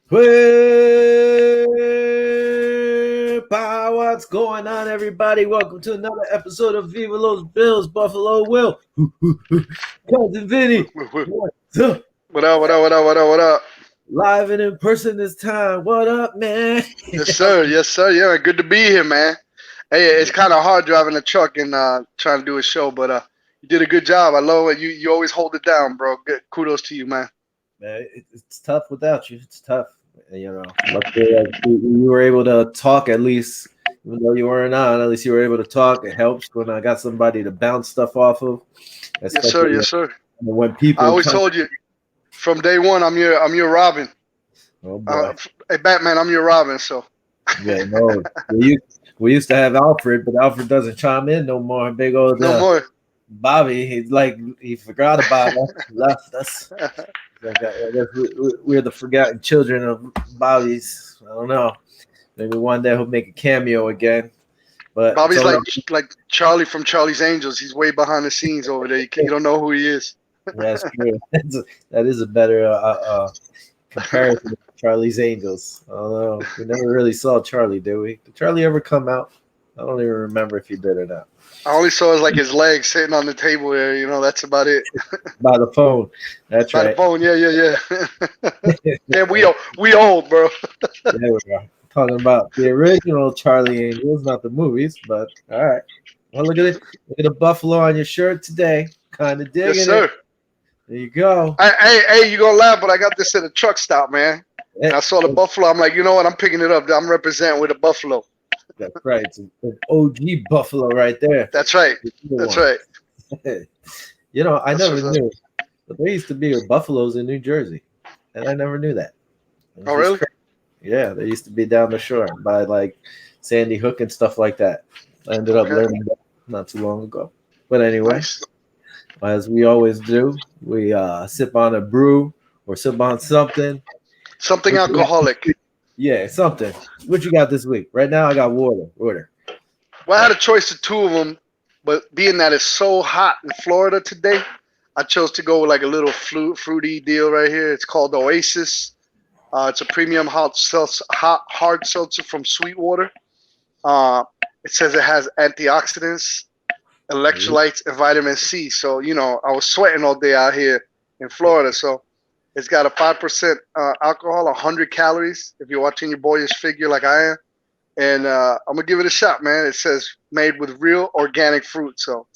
What's going on, everybody? Welcome to another episode of Viva Los Bills, Buffalo Will. Cousin Vinny. What's up? What up, what up, what up, what up, what up? Live and in person this time. What up, man? Yes, sir. Yes, sir. Yeah, good to be here, man. Hey, it's kind of hard driving a truck and trying to do a show, but you did a good job. I love it. You always hold it down, bro. Good. Kudos to you, man. Man, it's tough without you. It's tough. Luckily, you were able to talk at least, even though you weren't on. At least you were able to talk. It helps when I got somebody to bounce stuff off of. Yes, sir. Yes, sir. When people, I always told you from day one, I'm your Robin. Oh boy. Hey, Batman, I'm your Robin. So. Yeah, no. We used to have Alfred, but Alfred doesn't chime in no more. Big old no more. Bobby, he forgot about us, left us. We're the forgotten children of Bobby's. I don't know. Maybe one day he'll make a cameo again. But Bobby's like Charlie from Charlie's Angels. He's way behind the scenes over there. You don't know who he is. That's true. That is a better comparison to Charlie's Angels. I don't know. We never really saw Charlie, did we? Did Charlie ever come out? I don't even remember if he did or not. I only saw his legs sitting on the table there. That's about it. By the phone. That's right. By the phone, yeah. Yeah, we old, bro. There we go. Talking about the original Charlie Angels, not the movies, but all right. Well, look at it. Look at the buffalo on your shirt today. Kind of digging yes, sir. It. There you go. Hey, you gonna laugh, but I got this at a truck stop, man. And I saw the buffalo. I'm like, you know what? I'm picking it up. I'm representing with a buffalo. That's right. It's an OG buffalo right there. That's right. That's right. I never knew. But there used to be buffaloes in New Jersey, and I never knew that. Oh, really? Crazy. Yeah, they used to be down the shore by like Sandy Hook and stuff like that. I ended up learning that not too long ago. But anyway, as we always do, we sip on a brew or sip on something. Something alcoholic. Yeah, something. What you got this week? Right now, I got water. Well, I had a choice of two of them, but being that it's so hot in Florida today, I chose to go with like a little fruity deal right here. It's called Oasis. It's a premium hard seltzer from Sweetwater. It says it has antioxidants, electrolytes, and vitamin C. So, I was sweating all day out here in Florida. So it's got a 5% alcohol, 100 calories, if you're watching your boyish figure like I am. And I'm going to give it a shot, man. It says made with real organic fruit. So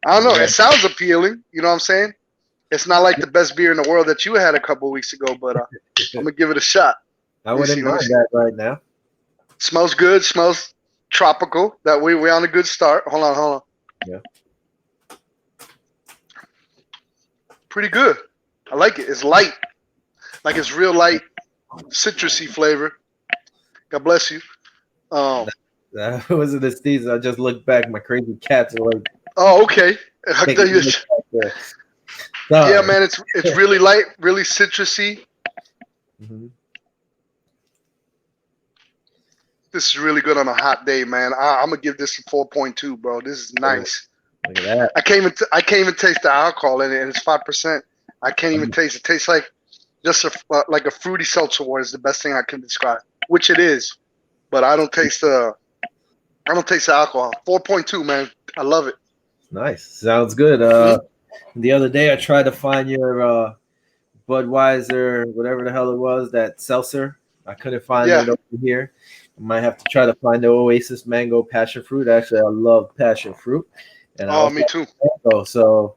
I don't know. It sounds appealing. You know what I'm saying? It's not like the best beer in the world that you had a couple of weeks ago, but I'm going to give it a shot. I wouldn't mind that right now. Smells good. Smells tropical. That we're on a good start. Hold on. Yeah. Pretty good. I like it. It's light. Like it's real light, citrusy flavor. God bless you. That wasn't a sneeze. I just looked back. My crazy cats are like. Oh, okay. Yeah, man, it's really light, really citrusy. Mm-hmm. This is really good on a hot day, man. I'm gonna give this a 4.2, bro. This is nice. Look at that. I can't even taste the alcohol in it, and it's 5%. I can't even taste it. It tastes like just like a fruity seltzer water is the best thing I can describe, which it is. But I don't taste the alcohol. 4.2, man. I love it. Nice. Sounds good. The other day I tried to find your Budweiser, whatever the hell it was, that seltzer. I couldn't find it over here. I might have to try to find the Oasis Mango Passion Fruit. Actually, I love passion fruit. And me too. Mango, so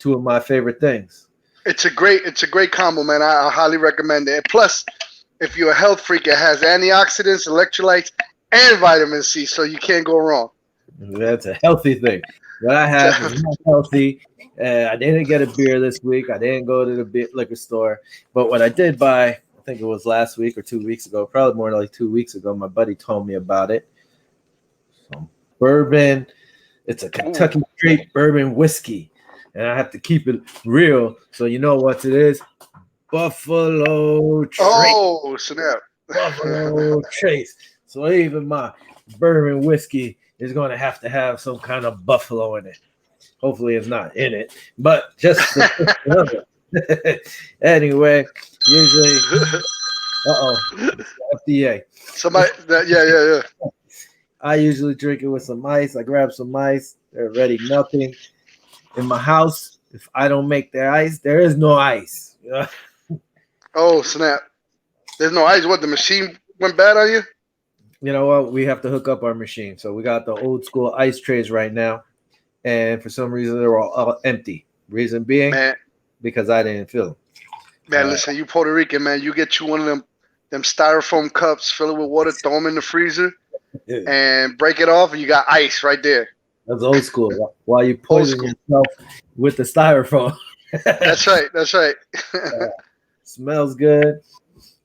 two of my favorite things. It's a great combo, man. I highly recommend it. Plus, if you're a health freak, it has antioxidants, electrolytes, and vitamin C, so you can't go wrong. That's a healthy thing. What I have is not healthy. I didn't get a beer this week. I didn't go to the liquor store. But what I did buy, I think it was last week or 2 weeks ago, probably more like 2 weeks ago, my buddy told me about it. Some bourbon. It's a Kentucky straight bourbon whiskey. And I have to keep it real. So you know what it is? Buffalo Trace. Oh, snap. Buffalo Trace. So even my bourbon whiskey is going to have some kind of buffalo in it. Hopefully it's not in it, but just anyway, usually Uh-oh. It's the FDA. Somebody that yeah. I usually drink it with some ice. I grab some ice. They're already melting. In my house, if I don't make the ice, there is no ice. Oh snap! There's no ice. What, the machine went bad on you? You know what? We have to hook up our machine. So we got the old school ice trays right now. And for some reason, they're all empty. Reason being, Man, because I didn't fill them. listen, you Puerto Rican, man, you get you one of them styrofoam cups, fill it with water, throw them in the freezer, and break it off, and you got ice right there. That's old school. While you poison yourself with the styrofoam. That's right. That's right. Smells good.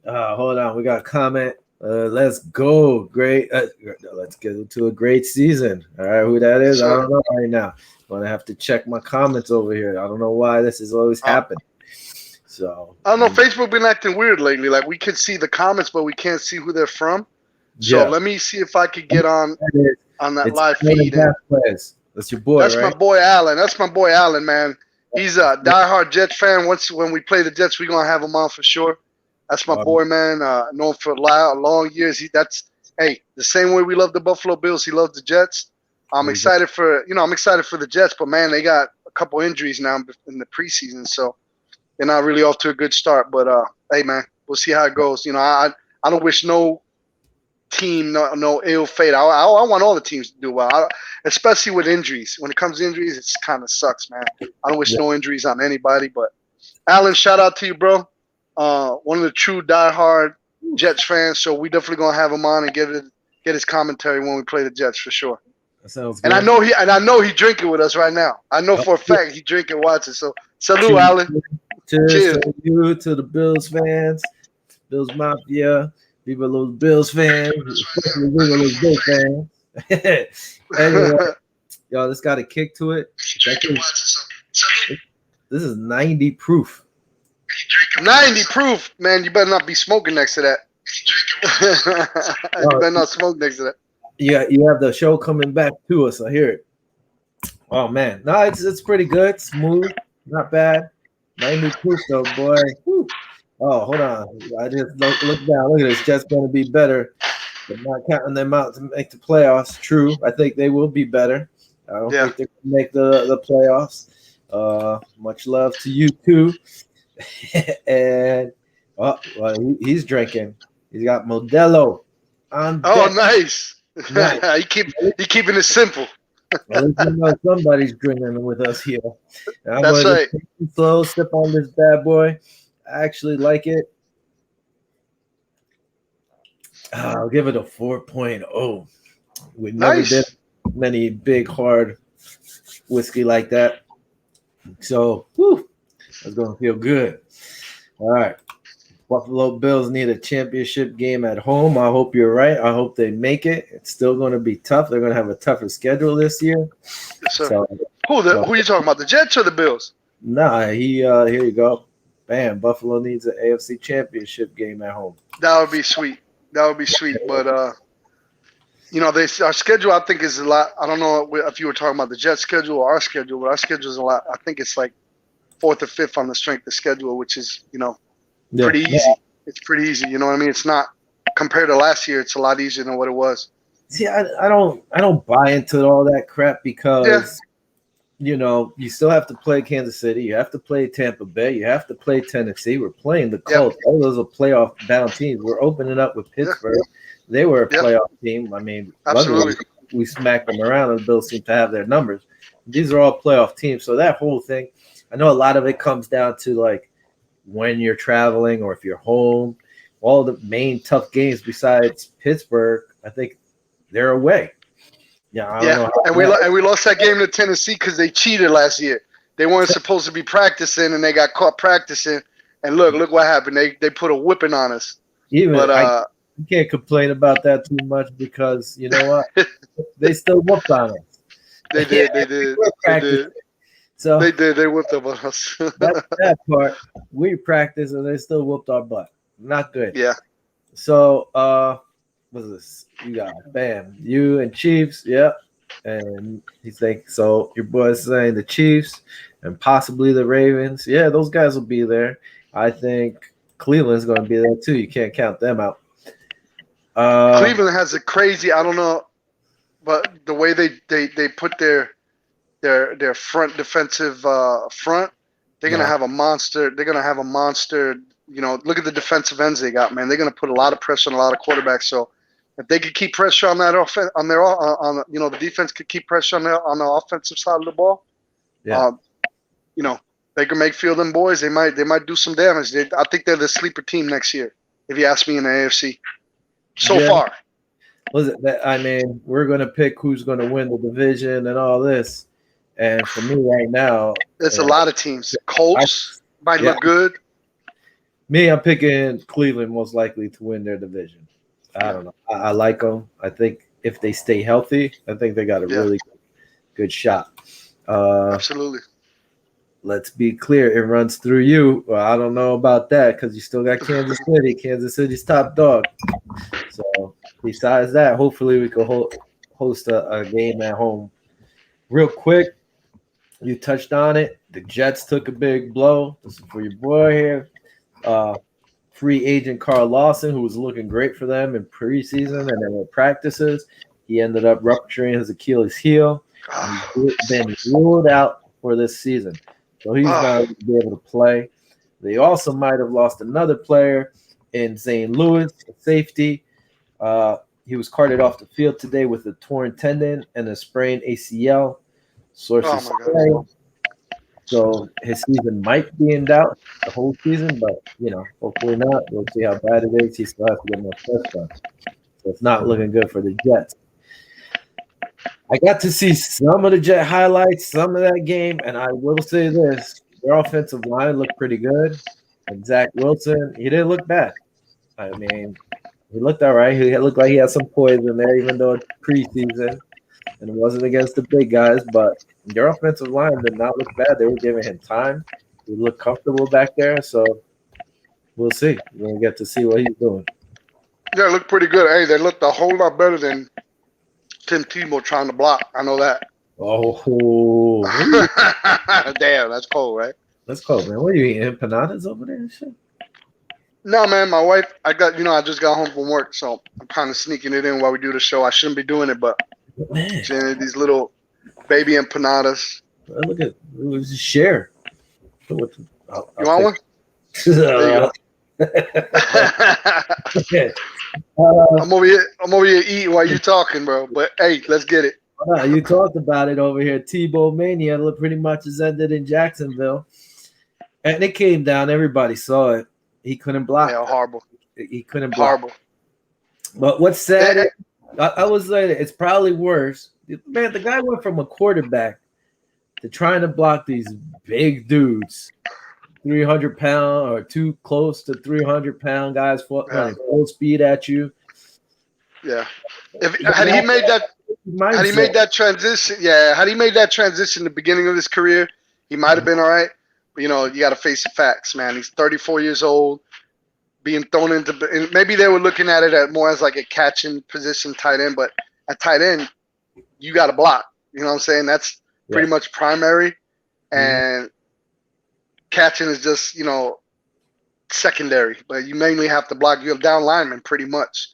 Hold on, we got a comment. Let's go. Great. Let's get into a great season. All right, who that is, I don't know right now. I'm gonna have to check my comments over here. I don't know why this is always happening. So I don't know. Facebook been acting weird lately. Like, we can see the comments, but we can't see who they're from. So let me see if I could get on that live feed. That's your boy. That's right? my boy Allen. That's my boy Allen, man. He's a diehard Jets fan. When we play the Jets, we're gonna have him on for sure. That's my boy, man. Known for long years. The same way we love the Buffalo Bills, he loves the Jets. I'm excited for the Jets, but man, they got a couple injuries now in the preseason, so they're not really off to a good start. But hey, man, we'll see how it goes. I don't wish no team no ill fate. I want all the teams to do well, especially with injuries. When it comes to injuries, it kind of sucks, man. I don't wish no injuries on anybody. But Alan, shout out to you, bro. One of the true diehard Jets fans. So we definitely gonna have him on and get his commentary when we play the Jets for sure. That sounds good. And I know he drinking with us right now. I know for a fact he drinking watching. So salute, Alan. Cheers to you, to the Bills fans, Bills Mafia. Viva los Bills fans. Especially Viva los Bills fans. Anyway, y'all, this got a kick to it. This is 90 proof. 90 proof, man. You better not be smoking next to that. You better not smoke next to that. Yeah, you have the show coming back to us. I hear it. Oh man, no, it's pretty good, smooth, not bad. 90 proof though, boy. Whew. Oh, hold on. I just look down. Look at this. Jets going to be better, but not counting them out to make the playoffs. True. I think they will be better. I don't think they're going to make the playoffs. Much love to you, too. And, he's drinking. He's got Modelo on deck. Oh, nice. He keeping it simple. Well, somebody's drinking with us here. I'm That's right. Slow sip on this bad boy. I actually like it. I'll give it a 4.0. We never did many big, hard whiskey like that. So, that's going to feel good. All right. Buffalo Bills need a championship game at home. I hope you're right. I hope they make it. It's still going to be tough. They're going to have a tougher schedule this year. Yes, sir. So, who are you talking about, the Jets or the Bills? Nah, here you go. Bam, Buffalo needs an AFC championship game at home. That would be sweet. But, our schedule, I think, is a lot. I don't know if you were talking about the Jets schedule or our schedule, but our schedule is a lot. I think it's like 4th or 5th on the strength of schedule, which is, pretty easy. Yeah. It's pretty easy. You know what I mean? It's not, compared to last year, it's a lot easier than what it was. See, I don't buy into all that crap because you still have to play Kansas City, you have to play Tampa Bay, you have to play Tennessee. We're playing the Colts. All those are playoff bound teams. We're opening up with Pittsburgh. They were a playoff team. I mean, absolutely. We smacked them around, and the Bills seem to have their numbers. These are all playoff teams. So that whole thing, I know a lot of it comes down to like when you're traveling or if you're home. All the main tough games besides Pittsburgh, I think they're away. And we lost that game to Tennessee because they cheated last year. They weren't supposed to be practicing, and they got caught practicing. And look what happened. They put a whipping on us. I can't complain about that too much because you know what? They still whooped on us. They did. So they did. They whooped up on us. that part. We practiced, and they still whooped our butt. Not good. Yeah. So what's this? You got bam, you and Chiefs, yep. And he's like, so your boy's saying the Chiefs and possibly the Ravens. Yeah, those guys will be there. I think Cleveland's going to be there too. You can't count them out. Cleveland has a crazy. I don't know, but the way they put their front defensive front, they're gonna have a monster. They're gonna have a monster. You know, look at the defensive ends they got, man. They're gonna put a lot of pressure on a lot of quarterbacks. So if they could keep pressure on that offense, the defense could keep pressure on the offensive side of the ball. Yeah. Baker Mayfield and boys, they might do some damage. I think they're the sleeper team next year, if you ask me, in the AFC. So far. I mean, we're going to pick who's going to win the division and all this. And for me right now, there's a lot of teams. Colts might look good. Me, I'm picking Cleveland most likely to win their division. I don't know. I like them. I think if they stay healthy, I think they got a really good shot. Absolutely. Let's be clear. It runs through you. Well, I don't know about that because you still got Kansas City. Kansas City's top dog. So besides that, hopefully we can host a game at home. Real quick, you touched on it. The Jets took a big blow. This is for your boy here. Free agent Carl Lawson, who was looking great for them in preseason and then in practices. He ended up rupturing his Achilles heel. He's been ruled out for this season. So he's not going to be able to play. They also might have lost another player in Zane Lewis, a safety. He was carted off the field today with a torn tendon and a sprained ACL. Sources say. So his season might be in doubt the whole season, but, hopefully not. We'll see how bad it is. He still has to get more touchdowns. So it's not looking good for the Jets. I got to see some of the Jet highlights, some of that game, and I will say this. Their offensive line looked pretty good. And Zach Wilson, he didn't look bad. I mean, he looked all right. He looked like he had some poise in there, even though it's preseason. And it wasn't against the big guys, but their offensive line did not look bad. They were giving him time. He looked comfortable back there, so we'll see. We're going to get to see what he's doing. Yeah, it looked pretty good. Hey, they looked a whole lot better than Tim Tebow trying to block. I know that. Oh. Damn, that's cold, right? That's cold, man. What are you eating, empanadas over there and shit? No, man, my wife, I just got home from work, so I'm kind of sneaking it in while we do the show. I shouldn't be doing it, but these little baby empanadas. Well, look at just share. You want one? There you go. Okay. I'm over here eating while you talking, bro. But hey, let's get it. You talked about it over here. Tebow mania pretty much has ended in Jacksonville, and it came down. Everybody saw it. He couldn't block. Yeah, horrible. He couldn't block. Horrible. But what's sad? I was saying it's probably worse. Man, the guy went from a quarterback to trying to block these big dudes, 300-pound or too close to 300-pound guys running full speed at you. Yeah. Had he made that transition in the beginning of his career, he might have been all right. But, you got to face the facts, man. He's 34 years old, being thrown into – maybe they were looking at it more as like a catching position tight end. But at tight end, you got to block. You know what I'm saying? That's pretty much primary. And catching is just, secondary. But you mainly have to block. You're a down lineman pretty much.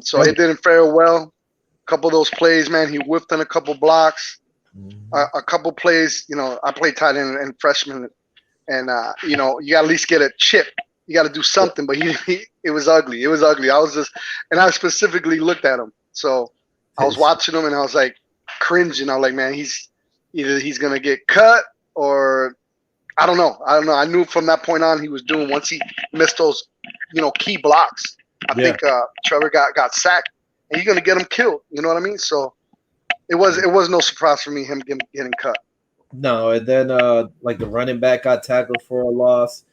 So it didn't fare well. A couple of those plays, man, he whiffed on a couple blocks. A couple plays, I played tight end and freshman, and you got to at least get a chip. You got to do something, but it was ugly. It was ugly. I specifically looked at him. So I was watching him, and I was like cringing. I was like, man, he's gonna get cut, or I don't know. I knew from that point on he was doing once he missed those, key blocks. I think Trevor got sacked, and you're gonna get him killed. You know what I mean? So. It was no surprise for me him getting cut. No, and then like the running back got tackled for a loss.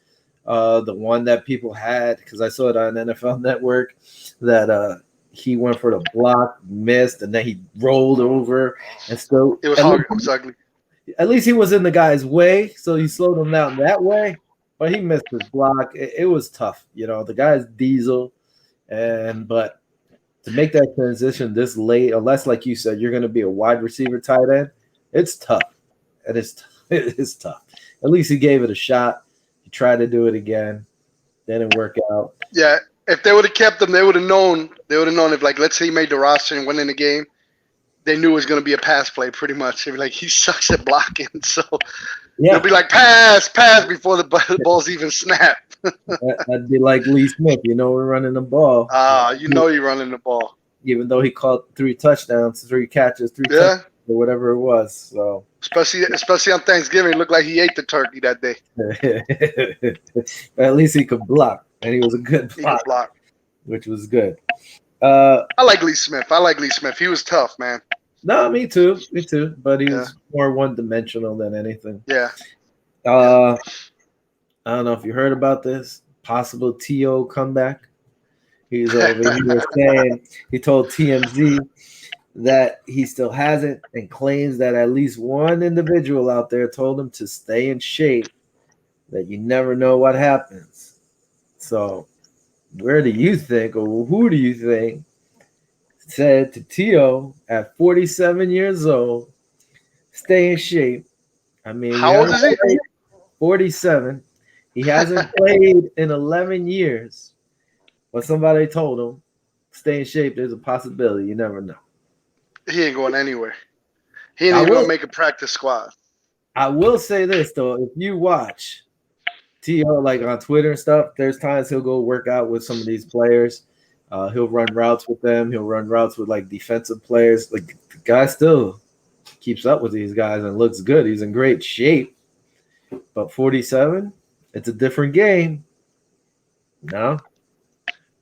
The one that people had, because I saw it on NFL Network, that he went for the block, missed, and then he rolled over, and so it was hard. It was ugly. At least he was in the guy's way, so he slowed him down that way. But he missed his block. It was tough, the guy's diesel, but. To make that transition this late, unless, like you said, you're going to be a wide receiver tight end, it's tough. It is tough. At least he gave it a shot. He tried to do it again. Didn't work out. Yeah, if they would have kept him, they would have known. They would have known if, like, let's say he made the roster and went in the game, they knew it was going to be a pass play pretty much. They'd be like, he sucks at blocking, so they'll be like, pass before the ball's even snapped. That'd be like Lee Smith. We're running the ball. You're running the ball. Even though he caught 3 touchdowns, 3 catches, 3 touchdowns, or whatever it was. So especially on Thanksgiving, it looked like he ate the turkey that day. But at least he could block, and he was a good block, which was good. I like Lee Smith. He was tough, man. No, me too. But he was more one-dimensional than anything. Yeah. I don't know if you heard about this possible T.O. comeback. He's over here saying he told TMZ that he still hasn't, and claims that at least one individual out there told him to stay in shape, that you never know what happens. So where do you think, or who do you think said to T.O. at 47 years old, stay in shape? I mean, how old is he? 47. He hasn't played in 11 years. But somebody told him, stay in shape. There's a possibility. You never know. He ain't going anywhere. He ain't even going to make a practice squad. I will say this, though. If you watch T.O. like on Twitter and stuff, there's times he'll go work out with some of these players. He'll run routes with them. He'll run routes with, like, defensive players. Like, the guy still keeps up with these guys and looks good. He's in great shape. But 47, it's a different game. No?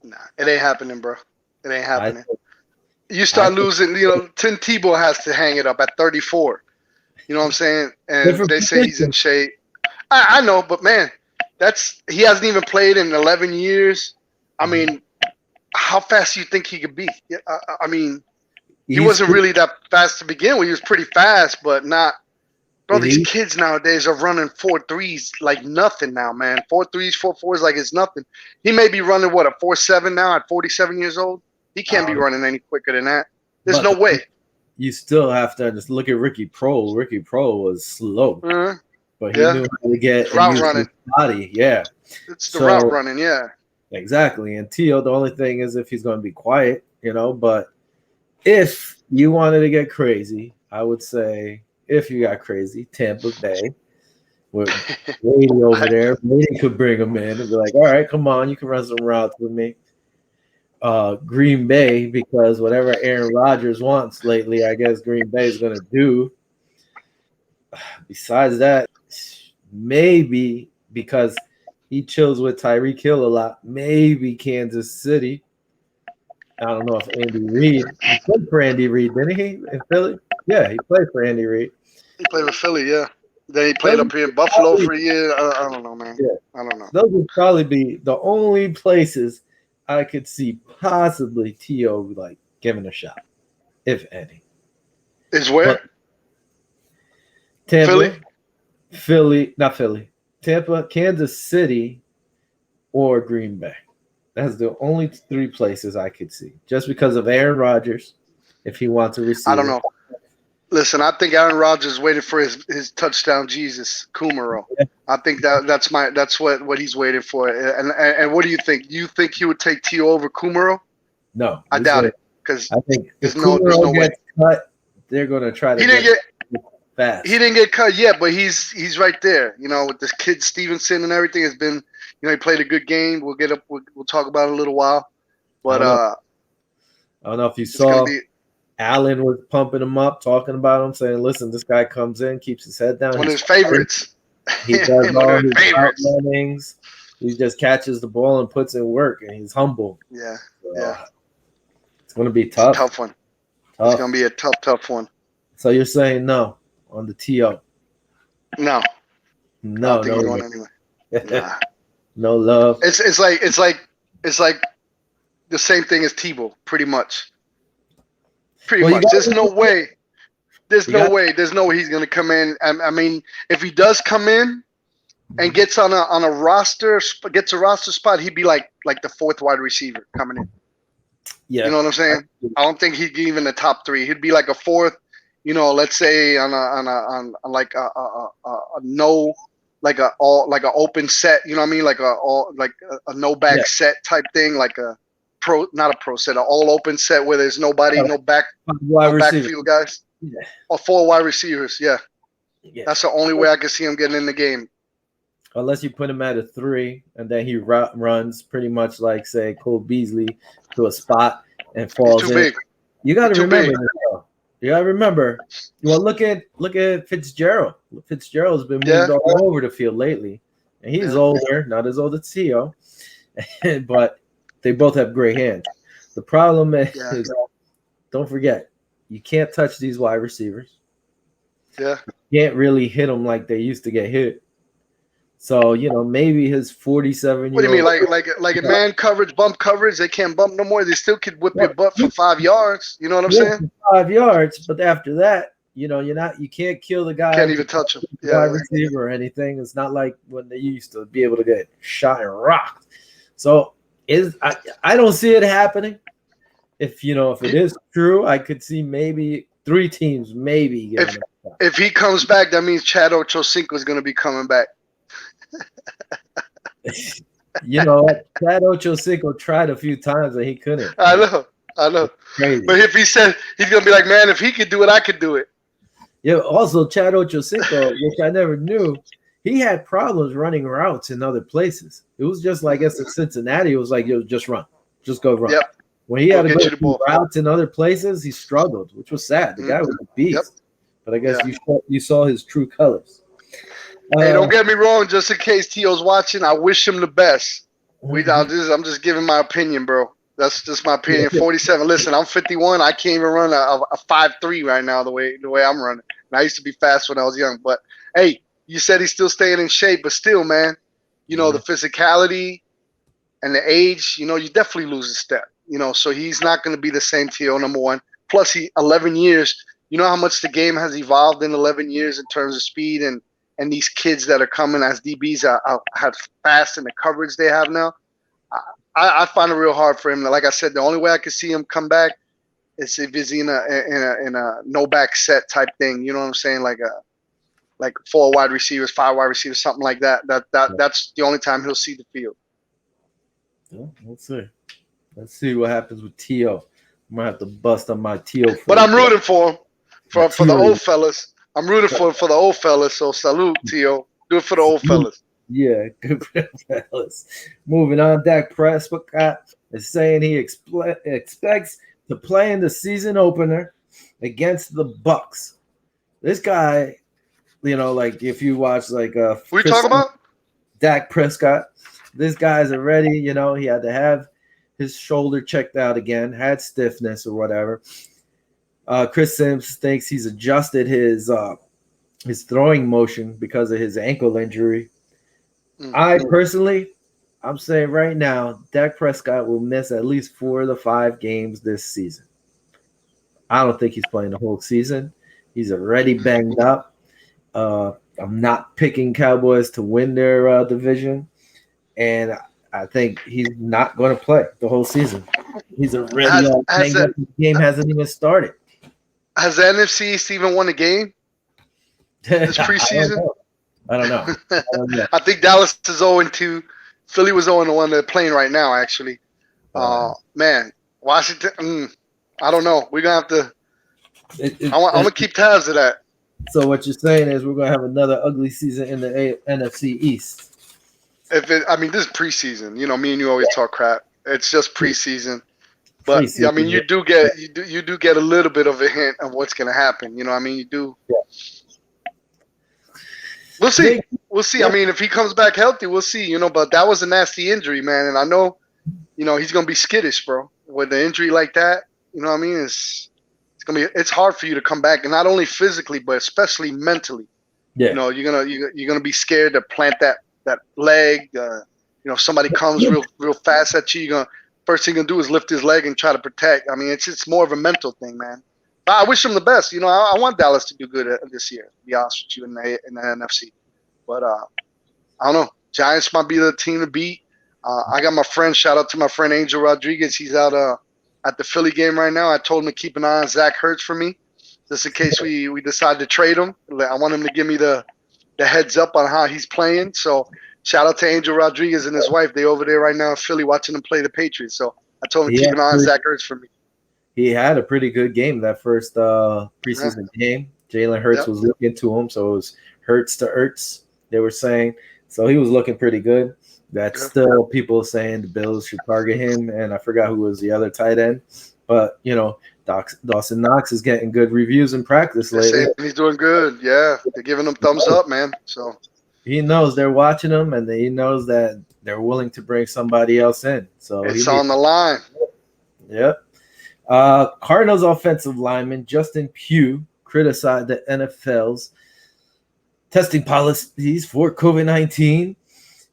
Nah, it ain't happening, bro. It ain't happening. You start losing, Tim Tebow has to hang it up at 34. You know what I'm saying? And they say he's in shape. I know, but man, he hasn't even played in 11 years. I mean, how fast do you think he could be? I mean, he wasn't really that fast to begin with. He was pretty fast, but not. Bro, these kids nowadays are running 4.3s like nothing now, man. 4.3s, 4.4s like it's nothing. He may be running, a 4.7 now at 47 years old? He can't be running any quicker than that. There's no way. You still have to just look at Ricky Prohl. Ricky Prohl was slow, but he knew how to get route running. His body. Yeah, it's the route running. Yeah, exactly. And T.O., the only thing is if he's going to be quiet, But if you wanted to get crazy, I would say, if you got crazy, Tampa Bay with Brady over there. Brady could bring him in and be like, all right, come on, you can run some routes with me. Green Bay, because whatever Aaron Rodgers wants lately, I guess Green Bay is going to do. Besides that, maybe because he chills with Tyreek Hill a lot, maybe Kansas City. I don't know if Andy Reid. He played for Andy Reid, didn't he, in Philly? Yeah, he played for Andy Reid. He played with Philly, yeah. Then he played up here in Buffalo for a year. I don't know, man. Yeah. I don't know. Those would probably be the only places I could see possibly T.O. like giving a shot, if any. Is where? But Tampa, Philly, not Philly. Tampa, Kansas City, or Green Bay. That's the only 3 places I could see. Just because of Aaron Rodgers, if he wants to receive. I don't know. Listen, I think Aaron Rodgers is waiting for his touchdown, Jesus, Kumaro. Yeah. I think that's what he's waiting for. And what do you think? You think he would take T.O. over Kumaro? No, I doubt it, because I think if Kumaro gets cut, they're going to try to. Fast. He didn't get cut yet, but he's right there. With this kid Stevenson and everything, has been. He played a good game. We'll get up. We'll talk about it in a little while. But I don't know if you saw. Allen was pumping him up, talking about him, saying, listen, this guy comes in, keeps his head down. One of his favorites. He does all his runnings. He just catches the ball and puts in work, and he's humble. Yeah, It's going to be tough. It's a tough one. It's going to be a tough one. So you're saying no on the T.O.? No. I don't think going anywhere. Nah. No love. It's like the same thing as Tebow, pretty much. Pretty much. There's no way he's going to come in. I mean, if he does come in and gets on a roster spot, he'd be like the 4th wide receiver coming in. Yeah. You know what I'm saying? I don't think he'd be even the top 3. He'd be like a 4th, let's say on like a no like a open set. You know what I mean? Like a no back set type thing, like a not a pro set, an all open set where there's nobody, no backfield guys, or 4 wide receivers. Yeah, that's the only way I can see him getting in the game. Unless you put him at a 3 and then he runs pretty much like, say, Cole Beasley to a spot and falls in. Big. You got to remember this, though. You got to remember. Well, look at Fitzgerald. Fitzgerald's been moved all over the field lately, and he's older, not as old as Theo, but they both have gray hands. The problem is, don't forget, you can't touch these wide receivers. Yeah, you can't really hit them like they used to get hit. So, maybe his 47-year-old. What do you mean? Like a man coverage, bump coverage, they can't bump no more. They still could whip your butt for 5 yards. You know what I'm saying? 5 yards, but after that, you can't kill the guy. Can't even touch him. Wide receiver or anything. It's not like when they used to be able to get shot and rocked. So I don't see it happening. If it is true, I could see maybe 3 teams maybe. If he comes back, that means Chad Ochocinco is going to be coming back. Chad Ochocinco tried a few times and he couldn't. I know. Crazy. But if he said he's gonna be like, man, if he could do it, I could do it. Yeah. Also, Chad Ochocinco, which I never knew, he had problems running routes in other places. It was just like, I guess in Cincinnati, it was like, just run, just go run. Yep. When he had to go through routes in other places, he struggled, which was sad. The guy was a beast. Yep. But I guess you saw his true colors. Hey, don't get me wrong. Just in case Tio's watching, I wish him the best. I'm just giving my opinion, bro. That's just my opinion. 47. Listen, I'm 51. I can't even run a 5.3 right now the way I'm running. And I used to be fast when I was young. But hey, you said he's still staying in shape, but still, man, the physicality and the age, you definitely lose a step. So he's not going to be the same Tio, number one. Plus, 11 years. You know how much the game has evolved in 11 years in terms of speed and these kids that are coming as DBs have fast in the coverage they have now. I find it real hard for him. Like I said, the only way I could see him come back is if he's in a no back set type thing. You know what I'm saying? Like 4 wide receivers, 5 wide receivers, something like that. That's the only time he'll see the field. Well, let's see. Let's see what happens with Tio. I'm gonna have to bust on my Tio. But I'm rooting for him for the old fellas. I'm rooting for the old fellas, so salute, Tio. Do it for the old fellas. Yeah, good for the fellas. Moving on, Dak Prescott is saying he expects to play in the season opener against the Bucks. This guy, like if you watch like what are you talking about? Dak Prescott. This guy's already, he had to have his shoulder checked out again, had stiffness or whatever. Chris Sims thinks he's adjusted his throwing motion because of his ankle injury. Mm-hmm. I'm saying right now, Dak Prescott will miss at least 4 of the 5 games this season. I don't think he's playing the whole season. He's already banged up. I'm not picking Cowboys to win their division, and I think he's not going to play the whole season. He's already banged up. The game hasn't even started. Has the NFC East even won a game this preseason? I don't know. I think Dallas is 0-2. Philly was 0-1. They're playing right now, actually. Man, Washington, I don't know. We're going to have to – I'm going to keep tabs of that. So what you're saying is we're going to have another ugly season in the NFC East. This is preseason. Me and you always talk crap. It's just preseason. But you do get a little bit of a hint of what's going to happen. You do. Yeah. We'll see. We'll see. Yeah. If he comes back healthy, we'll see. But that was a nasty injury, man. And I know, he's going to be skittish, bro. With an injury like that, it's it's hard for you to come back, and not only physically, but especially mentally. Yeah. You're gonna be scared to plant that leg. Somebody comes real fast at you. First thing you're gonna do is lift his leg and try to protect. It's more of a mental thing, man. But I wish him the best. I want Dallas to do good this year. To be honest with you, in the NFC. But I don't know. Giants might be the team to beat. I got my friend. Shout out to my friend Angel Rodriguez. He's out at the Philly game right now. I told him to keep an eye on Zach Ertz for me, just in case we decide to trade him. I want him to give me the the heads up on how he's playing. So shout out to Angel Rodriguez and his wife. They over there right now in Philly watching him play the Patriots. So I told him He keep had, an eye on Zach Ertz for me. he had a pretty good game that first Yeah. preseason game. Jalen Hurts Yep. was looking to him, so it was Hurts to Ertz, they were saying. So he was looking pretty good. That's Yeah. still people saying the Bills should target him, and I forgot who was the other tight end. But, Dawson Knox is getting good reviews in practice They're lately. saying he's doing good. Yeah, they're giving him thumbs up, man. So He knows they're watching him, and he knows that they're willing to bring somebody else in. So it's on the line. Yep. Cardinals offensive lineman Justin Pugh criticized the NFL's testing policies for COVID-19.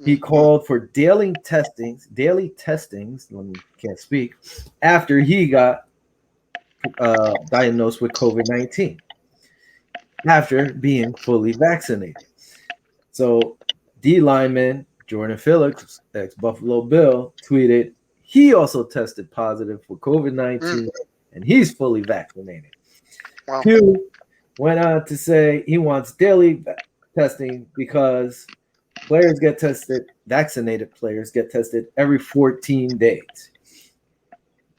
He called for daily testings. Can't speak. After he got diagnosed with COVID-19, after being fully vaccinated. So, D lineman Jordan Phillips, ex-Buffalo Bill, tweeted he also tested positive for COVID-19 and he's fully vaccinated. Wow. Pugh went on to say he wants daily testing because vaccinated players get tested every 14 days.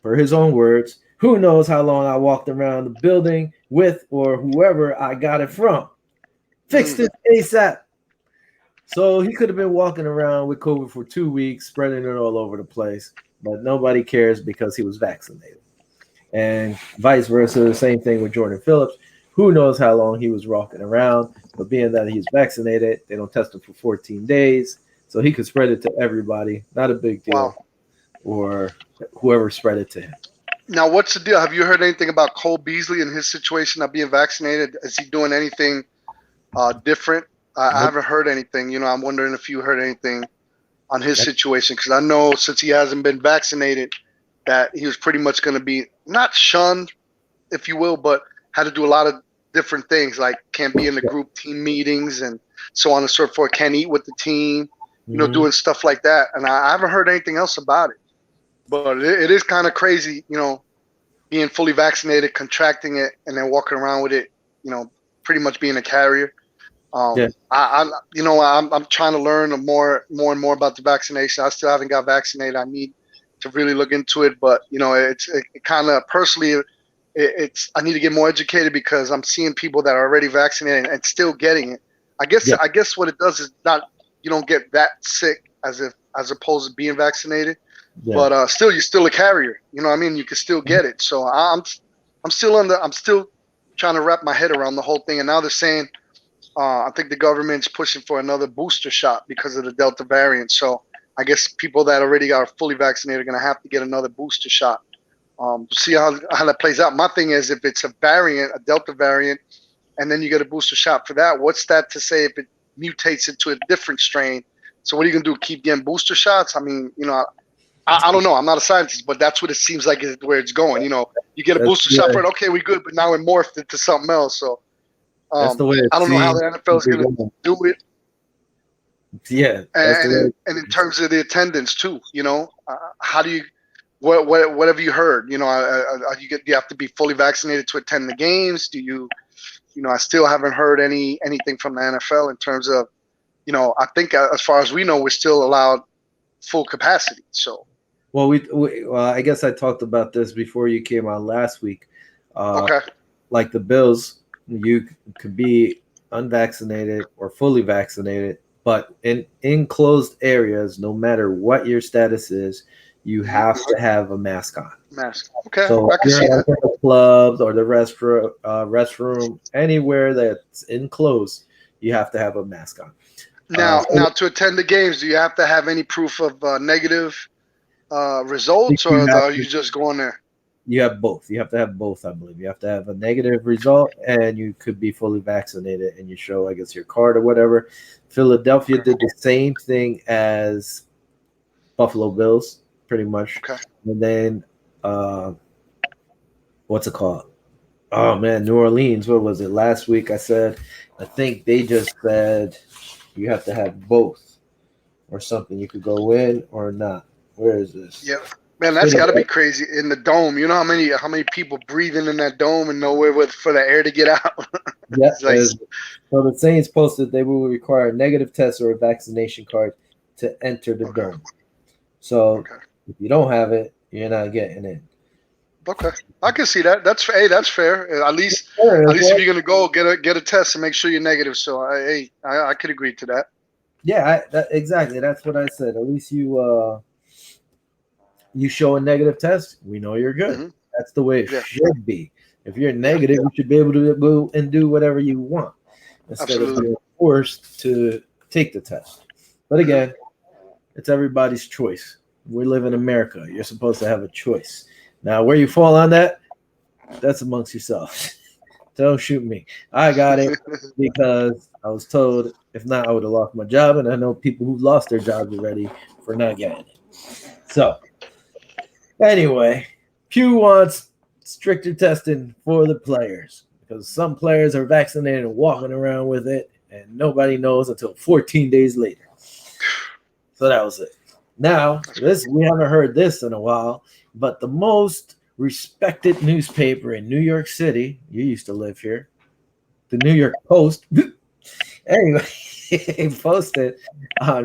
For his own words, who knows how long I walked around the building with or whoever I got it from. Fix this ASAP. So he could have been walking around with COVID for 2 weeks, spreading it all over the place, but nobody cares because he was vaccinated. And vice versa, the same thing with Jordan Phillips. Who knows how long he was walking around, but being that he's vaccinated, they don't test him for 14 days, so he could spread it to everybody. Not a big deal. Wow. Or whoever spread it to him. Now, what's the deal? Have you heard anything about Cole Beasley and his situation not being vaccinated? Is he doing anything different? I haven't heard anything. I'm wondering if you heard anything on his situation, because I know since he hasn't been vaccinated that he was pretty much going to be not shunned, if you will, but had to do a lot of different things, like can't be in the group team meetings and so on and so forth, can't eat with the team, doing stuff like that. And I haven't heard anything else about it. But it is kind of crazy, being fully vaccinated, contracting it, and then walking around with it, pretty much being a carrier. I'm trying to learn more and more about the vaccination. I still haven't got vaccinated. I need to really look into it. But it kind of personally, I need to get more educated because I'm seeing people that are already vaccinated and still getting it. I guess what it does is you don't get that sick as opposed to being vaccinated. Yeah. But still, you're still a carrier. You know what I mean? You can still get it. So I'm still trying to wrap my head around the whole thing. And now they're saying, I think the government's pushing for another booster shot because of the Delta variant. So I guess people that already are fully vaccinated are going to have to get another booster shot. See how that plays out. My thing is, if it's a Delta variant, and then you get a booster shot for that, what's that to say if it mutates into a different strain? So what are you going to do? Keep getting booster shots? I mean, I don't know. I'm not a scientist, but that's what it seems like is where it's going. You get a booster shot for it. Okay, we good, but now it morphed into something else. So that's the way I don't know how the NFL is going to do it. Yeah, and in terms of the attendance too, how do you? What have you heard? Do you have to be fully vaccinated to attend the games? Do you? I still haven't heard anything from the NFL in terms of, I think as far as we know, we're still allowed full capacity. So. Well, I guess I talked about this before you came on last week. Okay. Like the Bills, you could be unvaccinated or fully vaccinated, but in enclosed areas, no matter what your status is, you have to have a mask on. Mask. Okay. So I can see that. The clubs or the restroom, anywhere that's enclosed, you have to have a mask on. Now to attend the games, do you have to have any proof of negative results, or are you just going there? You have both. You have to have both, I believe. You have to have a negative result, and you could be fully vaccinated, and you show, I guess, your card or whatever. Philadelphia did the same thing as Buffalo Bills, pretty much. Okay. And then, what's it called? Oh, man, New Orleans. What was it? Last week I think they just said you have to have both or something. You could go in or not. Where is this? Yeah, man, that's got to be crazy in the dome. You know how many people breathing in that dome and nowhere for the air to get out. Yeah. It's like, So the Saints posted they will require a negative test or a vaccination card to enter the okay, dome. So okay, if you don't have it, you're not getting in. okay. I can see that. That's fair. Sure, At that's least if what- you're gonna go get a test and make sure you're negative. So I could agree to that. yeah, exactly. That's what I said. At least you show a negative test, we know you're good. Hmm. That's the way it Yeah, should be. If you're yeah, negative, you should be able to go and do whatever you want instead of absolutely. being forced to take the test. But Hmm. again, it's everybody's choice. We live in America. You're supposed to have a choice. Now, where you fall on that, that's amongst yourselves. Don't shoot me. I got it because I was told if not, I would have lost my job. And I know people who lost their jobs already for not getting it. So, anyway, Pew wants stricter testing for the players because some players are vaccinated and walking around with it, and nobody knows until 14 days later. So that was it. Now, this we haven't heard this in a while, but the most respected newspaper in New York City, you used to live here, the New York Post. Anyway, he posted on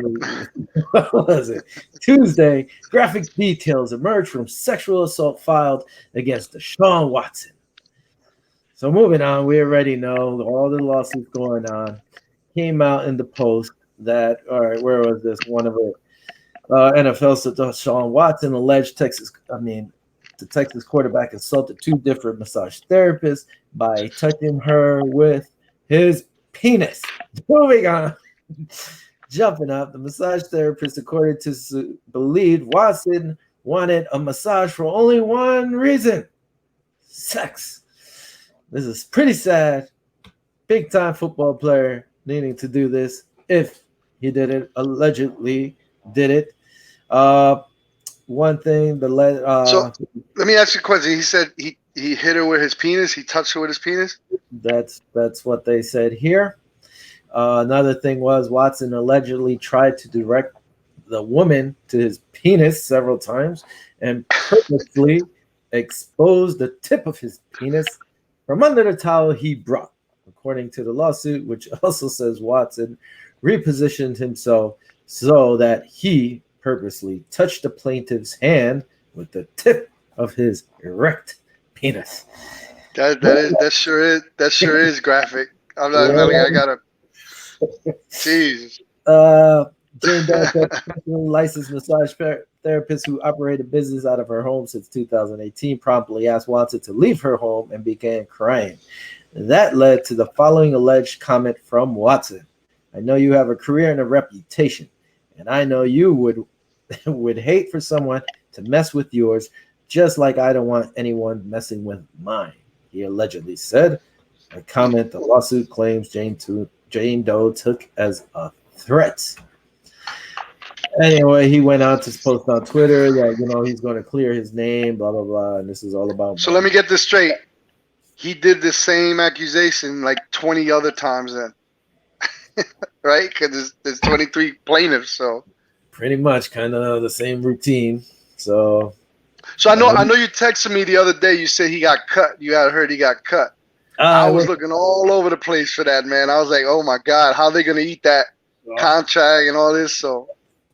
what was it? Tuesday, graphic details emerged from sexual assault filed against Deshaun Watson. So moving on, we already know all the lawsuits going on. Came out in the Post that, all right, where was this? One of it. NFL said Deshaun Watson alleged the Texas quarterback assaulted two different massage therapists by touching her with his penis. Moving on. Jumping up, the massage therapist, according to believed Watson wanted a massage for only one reason: sex. This is pretty sad. Big time football player needing to do this if he did it, allegedly did it. One thing, So let me ask you a question. He said he hit her with his penis. He touched her with his penis. that's what they said here. Another thing was Watson allegedly tried to direct the woman to his penis several times and purposely exposed the tip of his penis from under the towel he brought, according to the lawsuit, which also says Watson repositioned himself so that he purposely touched the plaintiff's hand with the tip of his erect penis. That sure is graphic. I'm not. I gotta. Jeez. Jane Doe, a professionally licensed massage therapist who operated a business out of her home since 2018, promptly asked Watson to leave her home and began crying. That led to the following alleged comment from Watson. I know you have a career and a reputation, and I know you would hate for someone to mess with yours, just like I don't want anyone messing with mine, he allegedly said. A comment the lawsuit claims Jane Doe took as a threat. Anyway, he went on to post on Twitter that he's going to clear his name, blah blah blah, and this is all about. So let me get this straight. He did the same accusation like 20 other times then, right? Because there's 23 plaintiffs. So pretty much kind of the same routine. So I know you texted me the other day. You said he got cut. You had heard he got cut. I was looking all over the place for that, man. I was like, oh my God, how are they going to eat that contract and all this? So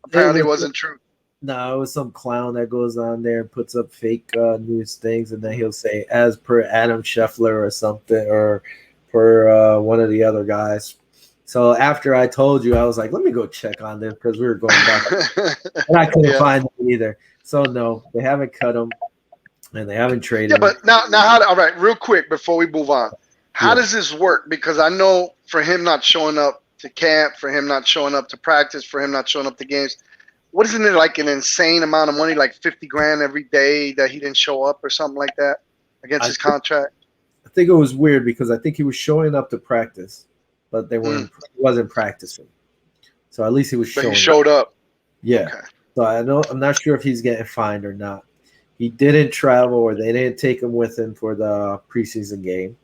apparently it wasn't true. No, it was some clown that goes on there and puts up fake news things, and then he'll say, as per Adam Scheffler or something, or per one of the other guys. So after I told you, I was like, let me go check on this because we were going back. And I couldn't find it either. So no, they haven't cut him. And they haven't traded. Yeah, but now all right, real quick before we move on. How does this work? Because I know for him not showing up to camp, for him not showing up to practice, for him not showing up to games, what isn't it like an insane amount of money, like $50,000 every day that he didn't show up or something like that against his contract? I think it was weird because I think he was showing up to practice, but he wasn't practicing. So at least he was showing up. But he showed up. Yeah. Okay. So I'm not sure if he's getting fined or not. He didn't travel, or they didn't take him with him for the preseason game.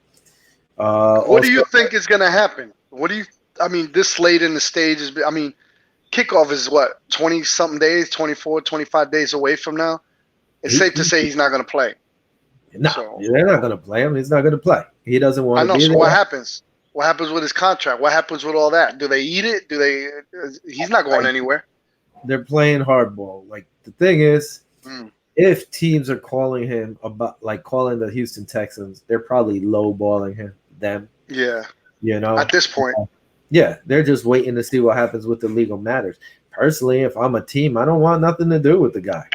What do you think is going to happen? This late in the stages, kickoff is what, 20-something days, 24, 25 days away from now? It's safe to say he's not going to play. No, they're not going to play him. He's not going to play. He doesn't want to be there. So what happens? What happens with his contract? What happens with all that? Do they eat it? Do they? He's not going anywhere. They're playing hardball. Like the thing is, Mm. if teams are calling him about like calling the Houston Texans, they're probably lowballing them. Yeah. You know, At this point. Yeah, they're just waiting to see what happens with the legal matters. Personally, if I'm a team, I don't want nothing to do with the guy.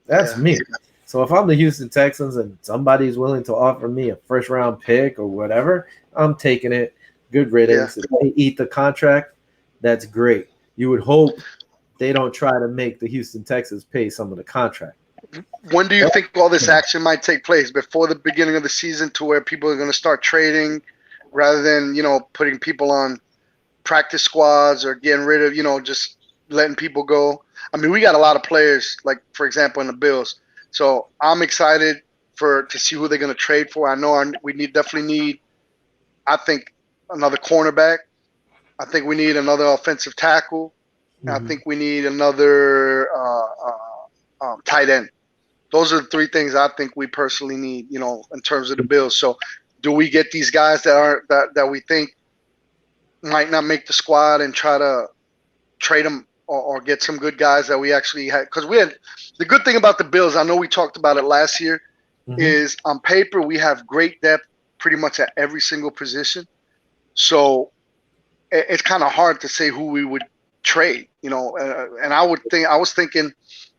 That's me. So if I'm the Houston Texans and somebody's willing to offer me a first round pick or whatever, I'm taking it. Good riddance. If they eat the contract, that's great. You would hope they don't try to make the Houston Texans pay some of the contract. When do you think all this action might take place? Before the beginning of the season, to where people are going to start trading rather than, putting people on practice squads or getting rid of, just letting people go. I mean, we got a lot of players, like, for example, in the Bills. So I'm excited to see who they're going to trade for. I know we definitely need, I think, another cornerback. I think we need another offensive tackle. I think we need another tight end. Those are the three things I think we personally need, in terms of the Bills. So do we get these guys that we think might not make the squad and try to trade them or get some good guys that we actually had? Because the good thing about the Bills, I know we talked about it last year, is on paper we have great depth pretty much at every single position. So it's kind of hard to say who we would trade, and I was thinking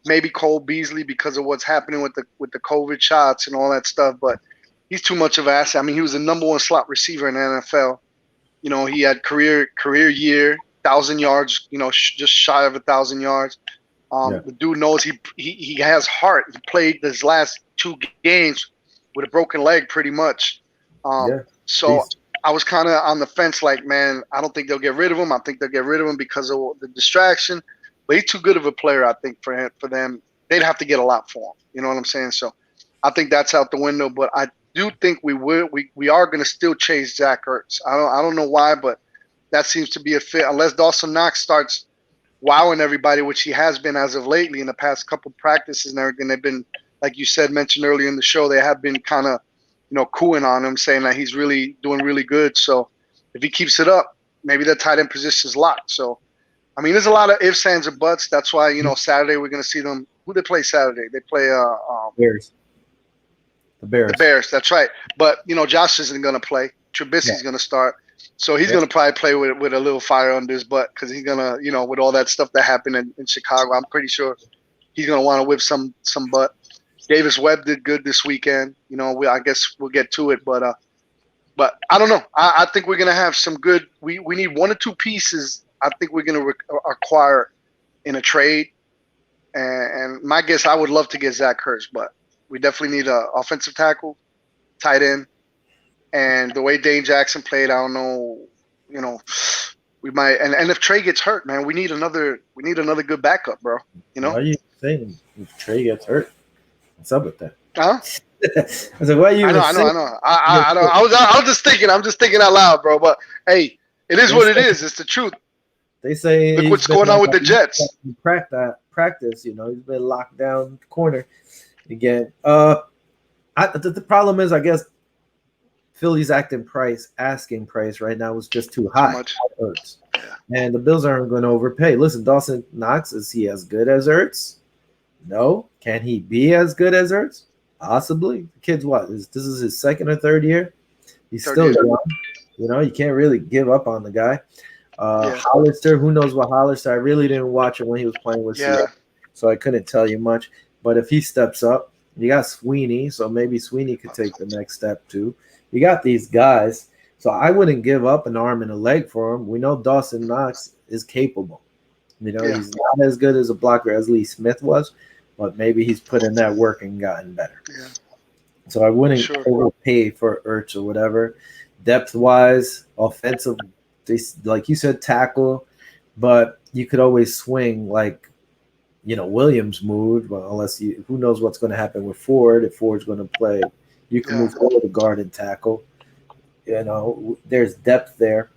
maybe Cole Beasley because of what's happening with the COVID shots and all that stuff, but he's too much of an asset. I mean, he was the number one slot receiver in the NFL. He had career year, 1,000 yards, just shy of 1,000 yards. The dude knows he has heart. He played his last 2 games with a broken leg pretty much. So I was kind of on the fence, like, man, I don't think they'll get rid of him. I think they'll get rid of him because of the distraction. But he's too good of a player, I think, for them. They'd have to get a lot for him. You know what I'm saying? So I think that's out the window. But I do think we are going to still chase Zach Ertz. I don't know why, but that seems to be a fit. Unless Dawson Knox starts wowing everybody, which he has been as of lately in the past couple of practices and everything. They've been, like you said, mentioned earlier in the show, they have been kind of, cooing on him, saying that he's really doing really good. So if he keeps it up, maybe the tight end position is locked. So, I mean, there's a lot of ifs, ands, or buts. That's why, Saturday we're going to see them. Who they play Saturday? They play Bears. The Bears. The Bears, that's right. But, Josh isn't going to play. Trubisky's going to start. So he's going to probably play with a little fire under his butt because he's going to, with all that stuff that happened in Chicago, I'm pretty sure he's going to want to whip some butt. Davis Webb did good this weekend. I guess we'll get to it. But I don't know. I think we're going to have some good – we need 1 or 2 pieces I think we're going to acquire in a trade. And my guess, I would love to get Zach Ertz, but we definitely need an offensive tackle, tight end. And the way Dane Jackson played, I don't know, we might. And if Trey gets hurt, man, we need another good backup, bro. Why are you saying if Trey gets hurt? What's up with that? Huh? I was like, why are you? I know. I was just thinking. I'm just thinking out loud, bro. But hey, it is what it is. It's the truth. They say look what's going on with the Jets. Practice, he's been locked down corner again. The problem is, I guess Philly's asking price right now was just too high. Ertz. And the Bills aren't going to overpay. Listen, Dawson Knox, is he as good as Ertz? No. Can he be as good as Ertz? Possibly. The kid's this is his 2nd or 3rd year. He's still young. You can't really give up on the guy. Hollister, who knows what Hollister? I really didn't watch it when he was playing with Seattle, so I couldn't tell you much. But if he steps up, you got Sweeney, so maybe Sweeney could take the next step too. You got these guys, so I wouldn't give up an arm and a leg for him. We know Dawson Knox is capable. He's not as good as a blocker as Lee Smith was, but maybe he's put in that work and gotten better. Yeah. So I wouldn't overpay for Ertz or whatever. Depth-wise, offensive, like you said, tackle, but you could always swing like, Williams moved, well, unless who knows what's going to happen with Ford. If Ford's going to play, you can move over the guard and tackle. There's depth there.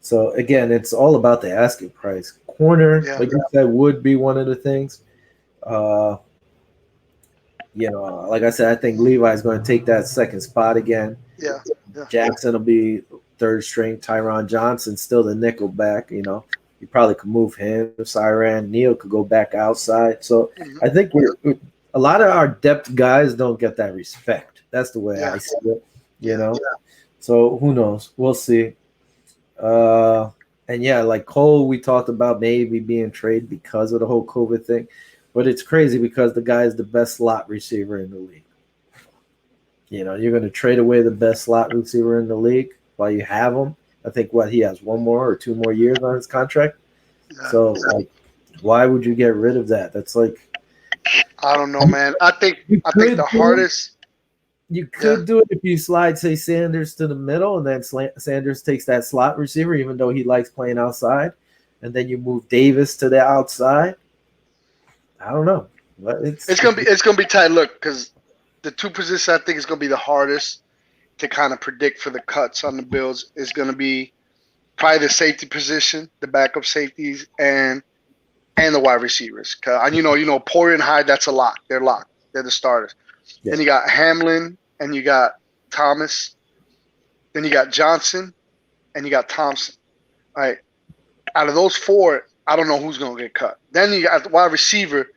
So, again, it's all about the asking price. Corner, like you said, would be one of the things. Like I said, I think Levi's going to take that second spot again. Yeah. Jackson will be third string. Tyron Johnson still the nickel back. You probably could move him. Siran Neal could go back outside. So Mhm. I think we're a lot of our depth guys don't get that respect. That's the way Yeah. I see it. So who knows? We'll see. And yeah, like Cole, we talked about maybe being traded because of the whole COVID thing, but it's crazy because the guy is the best slot receiver in the league. You're going to trade away the best slot receiver in the league while you have him. I think he has 1 more or 2 more years on his contract. Yeah. So like, why would you get rid of that? That's like, I don't know, man. I think the hardest. You could do it if you slide, say, Sanders to the middle, and then Sanders takes that slot receiver, even though he likes playing outside, and then you move Davis to the outside. I don't know, but it's gonna be tight. Look, because the two positions I think is gonna be the hardest to kind of predict for the cuts on the Bills is gonna be probably the safety position, the backup safeties, and the wide receivers. Cause Poyer and Hyde, that's a lock. They're locked. They're the starters. Yeah. Then you got Hamlin, and you got Thomas. Then you got Johnson, and you got Thompson. All right. Out of those 4, I don't know who's going to get cut. Then you got the wide receiver.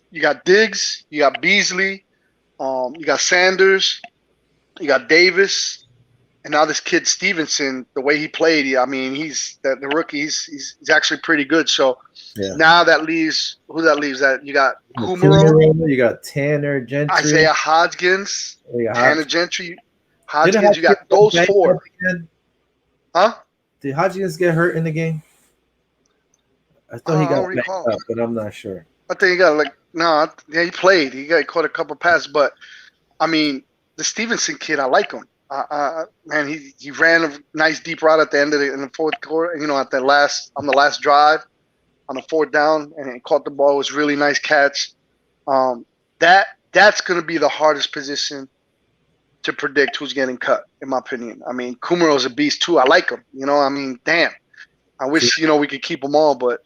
You got Diggs. You got Beasley. You got Sanders. You got Davis. And now this kid Stevenson, the way he played, he's the rookie. He's actually pretty good. So now that leaves – who that leaves? That you got Kumaro. You got Tanner Gentry. Isaiah Hodgins. Tanner Gentry. Hodgins, you got those 4. Huh? Did Hodgins get hurt in the game? I thought he got backed up, but I'm not sure. I think he got he played. He caught a couple passes, but the Stevenson kid, I like him. Man, he ran a nice deep route at the end in the fourth quarter. At the last drive on the 4th down, and he caught the ball. It was a really nice catch. That's going to be the hardest position to predict who's getting cut, in my opinion. Kumero's a beast too. I like him. Damn. I wish we could keep them all, but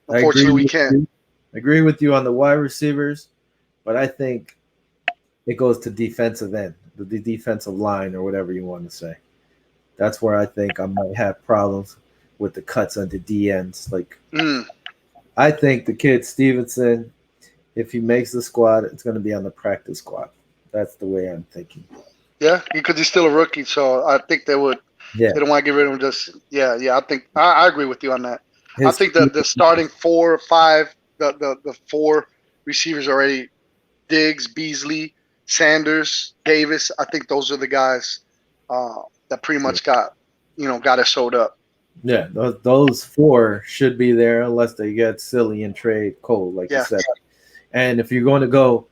unfortunately we can't. I agree with you on the wide receivers, but I think it goes to defensive end, the defensive line, or whatever you want to say. That's where I think I might have problems with the cuts on the D ends. I think the kid Stevenson, if he makes the squad, it's going to be on the practice squad. That's the way I'm thinking. Yeah, because he's still a rookie, so I think they would. Yeah. They don't want to get rid of him. I think I agree with you on that. I think that the starting 4 or 5, the 4 receivers already, Diggs, Beasley, Sanders, Davis. I think those are the guys that pretty much got it sewed up. Yeah, those 4 should be there unless they get silly and trade Cole, like you said. And if you're going to go,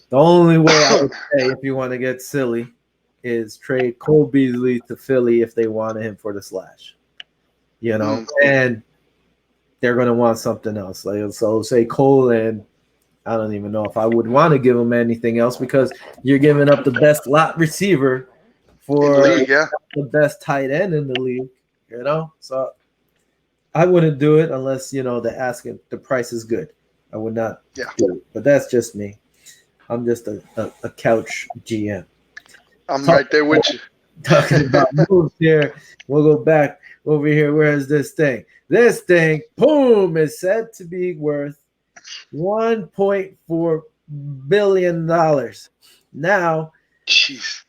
the only way I would say if you want to get silly is trade Cole Beasley to Philly if they wanted him for the slash. And they're going to want something else. So say Cole, and I don't even know if I would want to give him anything else because you're giving up the best slot receiver for the best tight end in the league, So I wouldn't do it unless, the price is good. I would not do it. But that's just me. I'm just a couch GM. I'm right there with you. Talking about moves here. We'll go back over here. Where is this thing? This thing, boom, is said to be worth $1.4 billion. Now, jeez.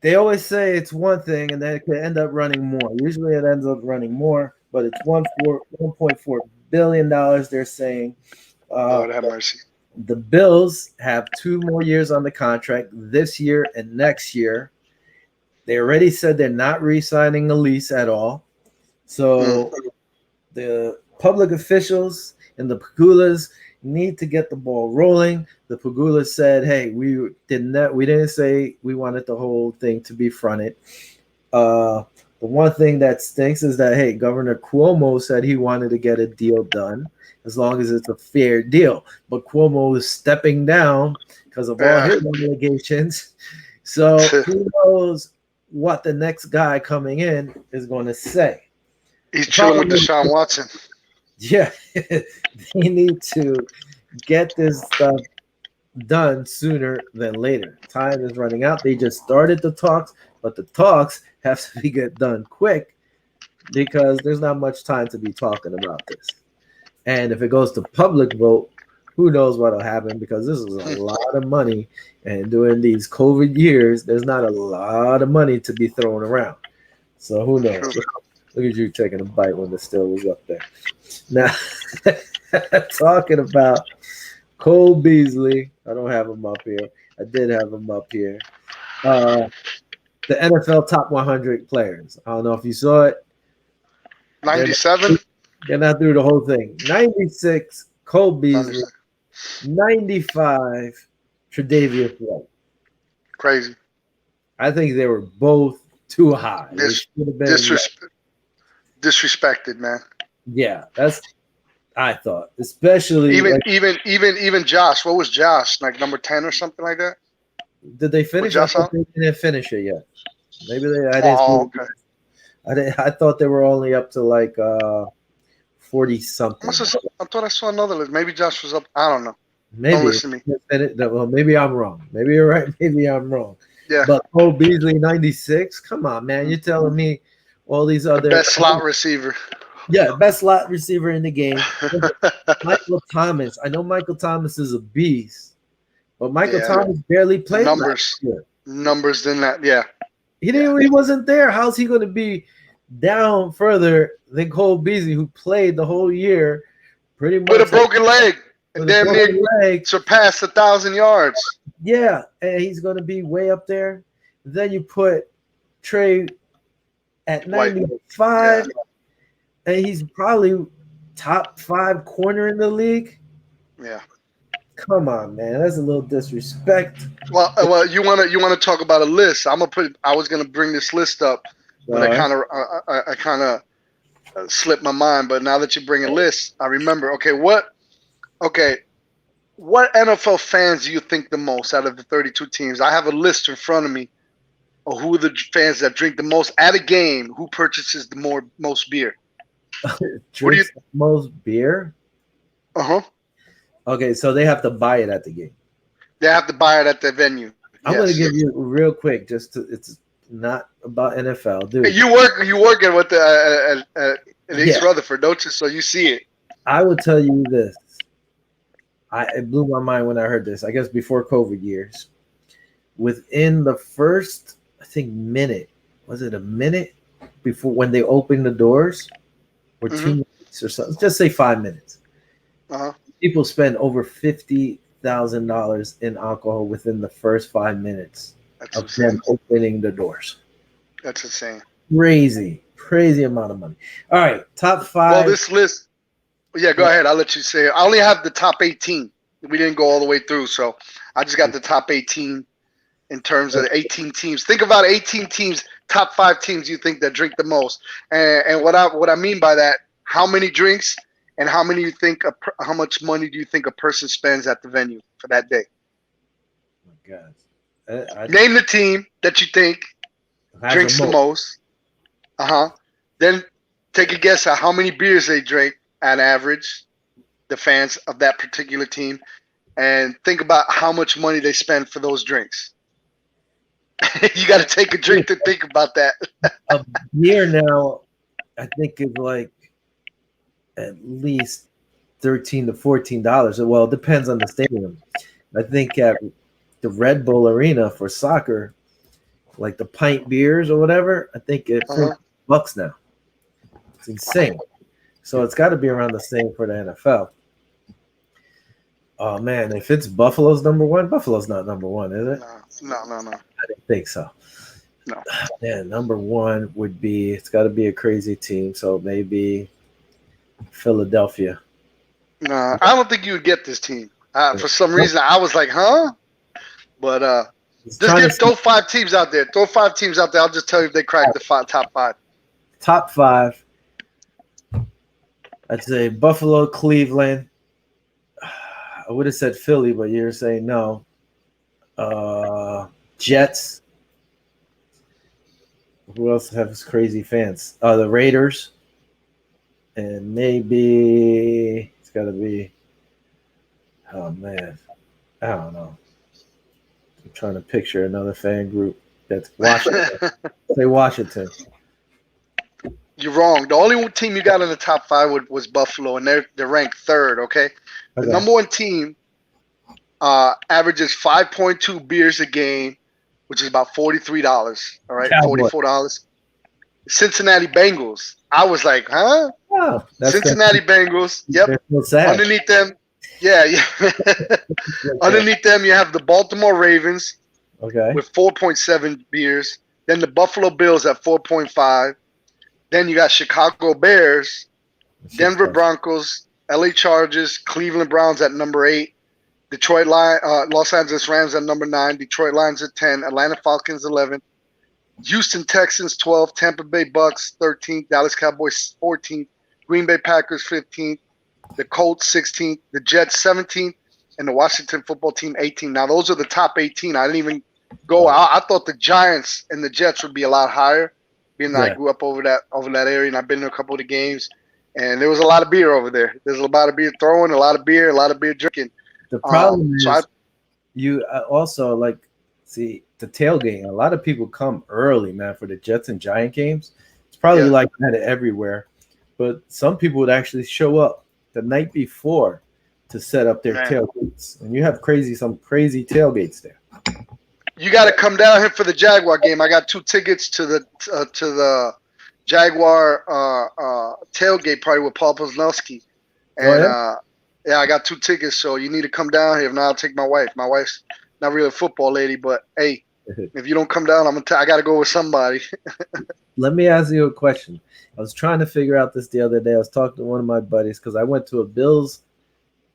They always say it's one thing and then it can end up running more. Usually it ends up running more, but it's $1.4 billion, they're saying. Lord have mercy. The Bills have 2 more years on the contract, this year and next year. They already said they're not re-signing the lease at all. So the public officials and the Pagulas need to get the ball rolling. The Pagulas said, "Hey, we didn't say we wanted the whole thing to be fronted." The one thing that stinks is that, hey, Governor Cuomo said he wanted to get a deal done as long as it's a fair deal. But Cuomo is stepping down because of all his allegations. So who knows what the next guy coming in is going to say. He's chilling with Deshaun Watson. Yeah, they need to get this stuff done sooner than later. Time is running out. They just started the talks, but the talks have to be get done quick because there's not much time to be talking about this. And if it goes to public vote, who knows what'll happen because this is a lot of money. And during these COVID years, there's not a lot of money to be thrown around. So who knows? Look at you taking a bite when the still was up there. Now, talking about Cole Beasley. I don't have him up here. I did have him up here. The NFL top 100 players. I don't know if you saw it. 97? They're not through the whole thing. 96, Cole Beasley. 95, Tre'Davious White. Crazy. I think they were both too high. Disrespected, man. Yeah, that's I thought, especially even Josh. What was Josh, like number 10 or something like that? Did they finish? Josh they didn't finish it yet. Maybe they. I thought they were only up to like 40 something. I thought I saw another list. Maybe Josh was up. I don't know. Maybe. Don't listen to me. Well, maybe I'm wrong. Maybe you're right. Maybe I'm wrong. Yeah. But Cole Beasley 96. Come on, man. You're telling me all these other best slot receiver. Yeah, best slot receiver in the game. Michael Thomas. I know Michael Thomas is a beast, but Michael Thomas barely played last year. Numbers than that, yeah. He wasn't there. How's he going to be down further than Cole Beasley, who played the whole year pretty much with a broken leg and damn near surpassed 1,000 yards. Yeah, and he's going to be way up there. Then you put Trey at 95. Yeah. And he's probably top 5 corner in the league. Yeah. Come on, man. That's a little disrespect. Well, you wanna talk about a list. I was gonna bring this list up, but I kind of slipped my mind. But now that you bring a list, I remember. What NFL fans do you think the most out of the 32 teams? I have a list in front of me of who are the fans that drink the most at a game. Who purchases the most beer? Drinks the most beer? Okay, so they have to buy it at the game. They have to buy it at the venue. I'm going to give you real quick. It's not about NFL, dude. You working with the in East Rutherford, don't you? So you see it. I will tell you this. It blew my mind when I heard this. I guess before COVID years, within the first, I think minute, was it a minute before when they opened the doors? Or 2 minutes or something. Just say 5 minutes. People spend over $50,000 in alcohol within the first 5 minutes of them opening the doors. That's insane. Crazy amount of money. All right, top 5. Well, this list. Yeah, go ahead. I'll let you say it. I only have the top 18. We didn't go all the way through, so I just got the top 18 in terms of 18 teams. Think about 18 teams. Top 5 teams you think that drink the most, and what I mean by that, how many drinks and how much money do you think a person spends at the venue for that day? Oh my God! Name the team that you think drinks the most. Then take a guess at how many beers they drink on average, the fans of that particular team, and think about how much money they spend for those drinks. You got to take a drink to think about that. A beer now, I think, is like at least $13 to $14. Well, it depends on the stadium. I think at the Red Bull Arena for soccer, like the pint beers or whatever, I think it's $4 now. It's insane. So it's got to be around the same for the NFL. Oh man, if it's Buffalo's number one, Buffalo's not number one, is it? No. I didn't think so. No. Man, number one would be, it's got to be a crazy team, so maybe Philadelphia. No, I don't think you would get this team. For some reason, I was like, huh? But throw 5 teams out there. Throw 5 teams out there. I'll just tell you if they crack the top 5. Top 5. I'd say Buffalo, Cleveland. I would have said Philly, but you're saying no. Jets. Who else has crazy fans? The Raiders. And maybe it's got to be, oh man, I don't know. I'm trying to picture another fan group that's Washington. Say Washington. You're wrong. The only team you got in the top 5 was Buffalo, and they're ranked 3rd. Okay, the Okay. number 1 team averages 5.2 beers a game, which is about $43. All right, Cowboy. $44. Cincinnati Bengals. I was like, huh? Oh, that's Cincinnati Bengals. Yep. They're so sad. Underneath them, yeah. Underneath them, you have the Baltimore Ravens Okay. with 4.7 beers. Then the Buffalo Bills at 4.5. Then you got Chicago Bears, Denver Broncos, LA Chargers, Cleveland Browns at number 8, Los Angeles Rams at number 9, Detroit Lions at 10, Atlanta Falcons 11, Houston Texans 12, Tampa Bay Bucks 13th, Dallas Cowboys 14th, Green Bay Packers 15th, the Colts 16th, the Jets 17th, and the Washington Football Team 18th. Now those are the top 18. I didn't even go. I thought the Giants and the Jets would be a lot higher, being that I grew up over that area, and I've been to a couple of the games, and there was a lot of beer over there. There's a lot of beer throwing, a lot of beer drinking. The problem is you also like see the tailgate. A lot of people come early, man, for the Jets and Giant games. It's probably like that everywhere, but some people would actually show up the night before to set up their tailgates, and you have some crazy tailgates there. You got to come down here for the Jaguar game. I got 2 tickets to the Jaguar tailgate party with Paul Posnowski, and I got 2 tickets. So you need to come down here. If not, I'll take my wife. My wife's not really a football lady, but hey, if you don't come down, I got to go with somebody. Let me ask you a question. I was trying to figure out this the other day. I was talking to one of my buddies because I went to a Bills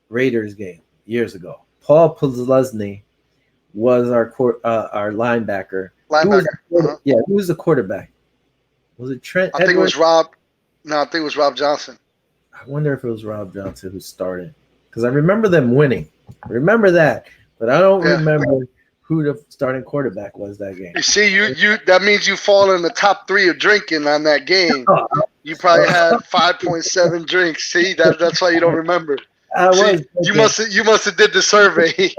Raiders game years ago. Paul Posnowski was our linebacker. Who was the quarterback? Was it Trent? I think it was Rob. No, I think it was Rob Johnson. I wonder if it was Rob Johnson who started, because I remember them winning. I remember that, but I don't remember who the starting quarterback was that game. You see, you that means you fall in the top 3 of drinking on that game. You probably had 5.7 drinks. See, that's why you don't remember. You must have did the survey.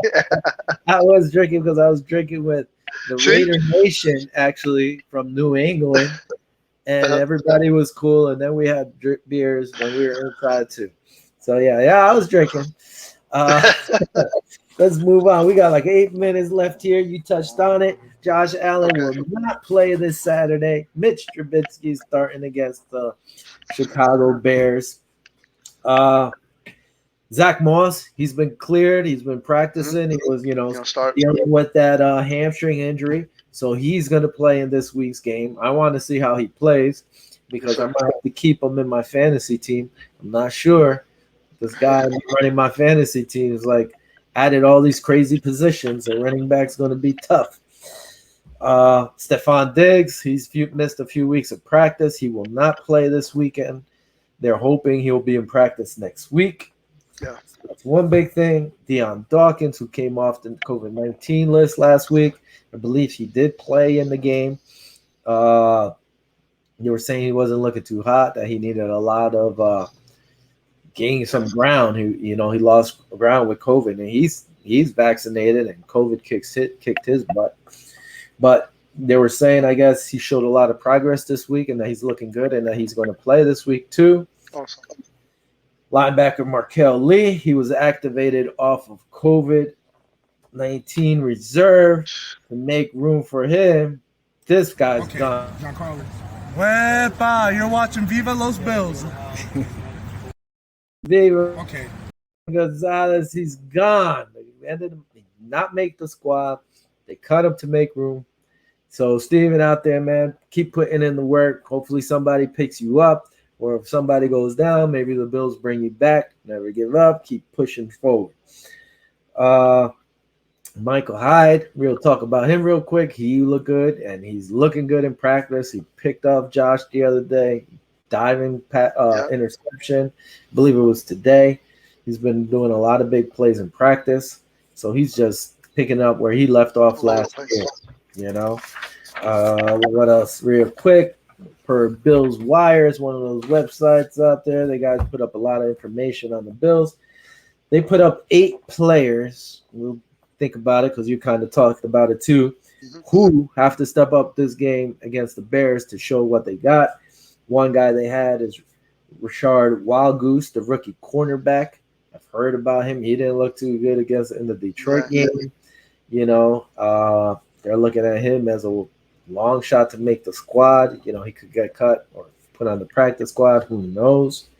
I was drinking because I was drinking with the Raider Nation, actually, from New England, and everybody was cool. And then we had beers when we were inside too. So yeah, I was drinking. Let's move on. We got like 8 minutes left here. You touched on it. Josh Allen will not play this Saturday. Mitch Trubisky's starting against the Chicago Bears. Zach Moss, he's been cleared. He's been practicing. He was, dealing with that hamstring injury. So he's going to play in this week's game. I want to see how he plays because I might have to keep him in my fantasy team. I'm not sure. This guy running my fantasy team is like added all these crazy positions, and running back's going to be tough. Stephon Diggs, he's missed a few weeks of practice. He will not play this weekend. They're hoping he'll be in practice next week. Yeah, so that's one big thing. Deion Dawkins, who came off the COVID-19 list last week, I believe he did play in the game. You were saying he wasn't looking too hot, that he needed a lot of gaining some ground. He lost ground with COVID, and he's vaccinated, and COVID kicked his butt. But they were saying, I guess, he showed a lot of progress this week, and that he's looking good, and that he's going to play this week too. Awesome. Linebacker Markel Lee, he was activated off of COVID-19 reserve to make room for him. This guy's gone. Wepa, you're watching Viva Los Bills. Viva. Okay. Gonzalez, he's gone. They ended up not make the squad. They cut him to make room. So, Steven out there, man, keep putting in the work. Hopefully somebody picks you up. Or if somebody goes down, maybe the Bills bring you back. Never give up. Keep pushing forward. Michael Hyde, we'll talk about him real quick. He looked good, and he's looking good in practice. He picked off Josh the other day. Diving interception. I believe it was today. He's been doing a lot of big plays in practice. So he's just picking up where he left off last year. What else? Real quick. Per Bills Wire is one of those websites out there. They put up a lot of information on the Bills. They put up 8 players. We'll think about it, because you kind of talked about it too, who have to step up this game against the Bears to show what they got. One guy they had is Rashard Wildgoose, the rookie cornerback. I've heard about him. He didn't look too good in the Detroit game. You know, they're looking at him as a long shot to make the squad. You know, he could get cut or put on the practice squad. Who knows?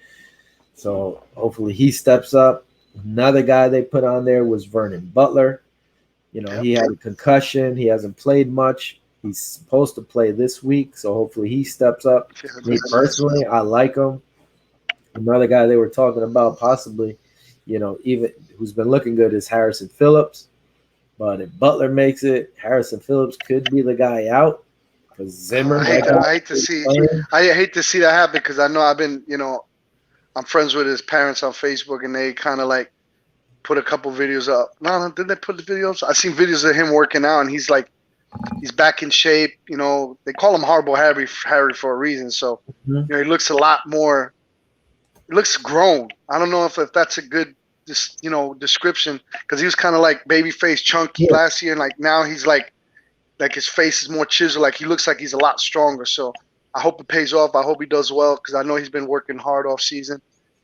So hopefully he steps up. Another guy they put on there was Vernon Butler. You know, he had a concussion. He hasn't played much. He's supposed to play this week, so hopefully he steps up. Me personally, I like him. Another guy they were talking about possibly, you know, even who's been looking good is Harrison Phillips. But if Butler makes it, Harrison Phillips could be the guy out. Because Zimmer, I hate to see that happen, because I know I'm friends with his parents on Facebook, and they kind of like put a couple videos up. No, didn't they put the videos? I seen videos of him working out, and he's back in shape. You know, they call him Horrible Harry for a reason. So, you know, he looks a lot more. He looks grown. I don't know if that's a good, description, because he was kind of like babyface chunky last year, and like now he's like his face is more chiseled. Like he looks like he's a lot stronger. So I hope it pays off. I hope he does well, because I know he's been working hard off season.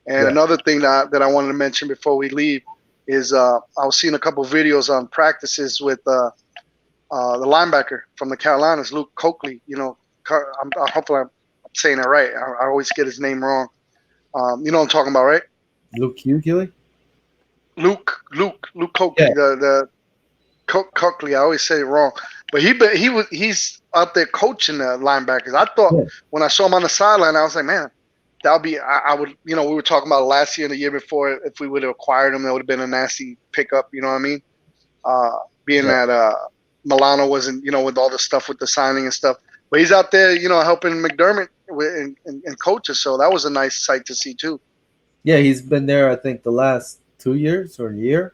And another thing that I wanted to mention before we leave is I was seeing a couple videos on practices with the linebacker from the Carolinas, Luke Coakley. You know, hopefully I'm saying it right. I always get his name wrong. You know what I'm talking about, right? Luke Kuechly? Luke Coakley. The Coakley. I always say it wrong, but he's out there coaching the linebackers. I thought when I saw him on the sideline, I was like, man, that would be. I would, we were talking about last year and the year before. If we would have acquired him, that would have been a nasty pickup. You know what I mean? Being that Milano wasn't, with all the stuff with the signing and stuff, but he's out there, helping McDermott and coaches. So that was a nice sight to see too. Yeah, he's been there, I think, the last 2 years or a year.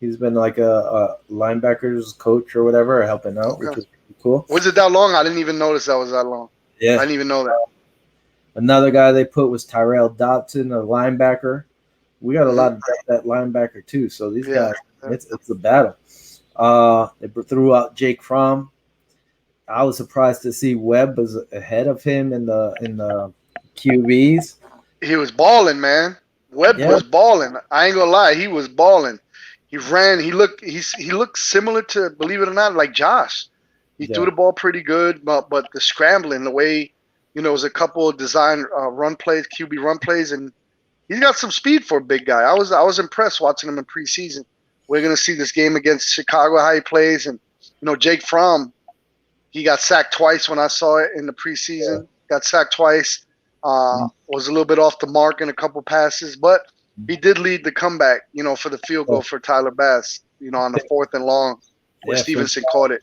He's been like a linebackers coach or whatever, helping out, which is pretty cool. Was it that long? I didn't even notice that was that long. Yeah. I didn't even know that. Another guy they put was Tyrell Dodson, a linebacker. We got a lot of depth at linebacker too. So these guys, it's a battle. They threw out Jake Fromm. I was surprised to see Webb was ahead of him in the QBs. He was balling, man. Webb was balling. I ain't gonna lie, he was balling. He ran. He looked similar to, believe it or not, like Josh. He threw the ball pretty good, but the scrambling, the way, it was a couple of design run plays, QB run plays, and he's got some speed for a big guy. I was impressed watching him in preseason. We're gonna see this game against Chicago, how he plays, and Jake Fromm, he got sacked twice when I saw it in the preseason. Got sacked twice. Was a little bit off the mark in a couple passes, but he did lead the comeback, for the field goal for Tyler Bass, on the 4th and long where Stevenson caught it.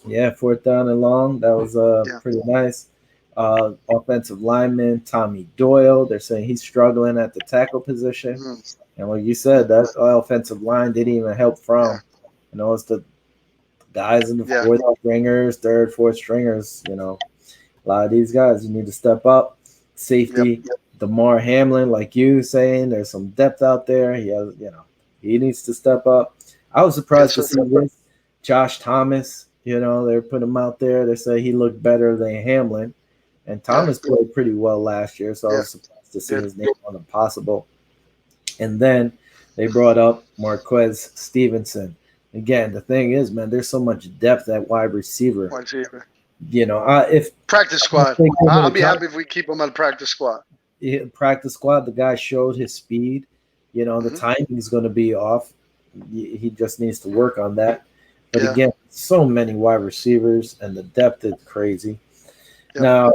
Yeah, 4th down and long. That was pretty nice. Offensive lineman Tommy Doyle. They're saying he's struggling at the tackle position. And like you said, that offensive line didn't even help from. It's the guys in the 4th stringers, 3rd, 4th stringers. A lot of these guys, you need to step up. Safety, DeMar Hamlin, like you saying, there's some depth out there. He has, he needs to step up. I was surprised to see this. Josh Thomas, they're putting him out there. They say he looked better than Hamlin. And Thomas played pretty well last year, so I was surprised to see his name on the possible. And then they brought up Marquez Stevenson. Again, the thing is, man, there's so much depth at wide receiver. If practice squad, I'll be happy if we keep him on the practice squad. Practice squad, the guy showed his speed. The timing is going to be off. He just needs to work on that. But again, so many wide receivers, and the depth is crazy. Now,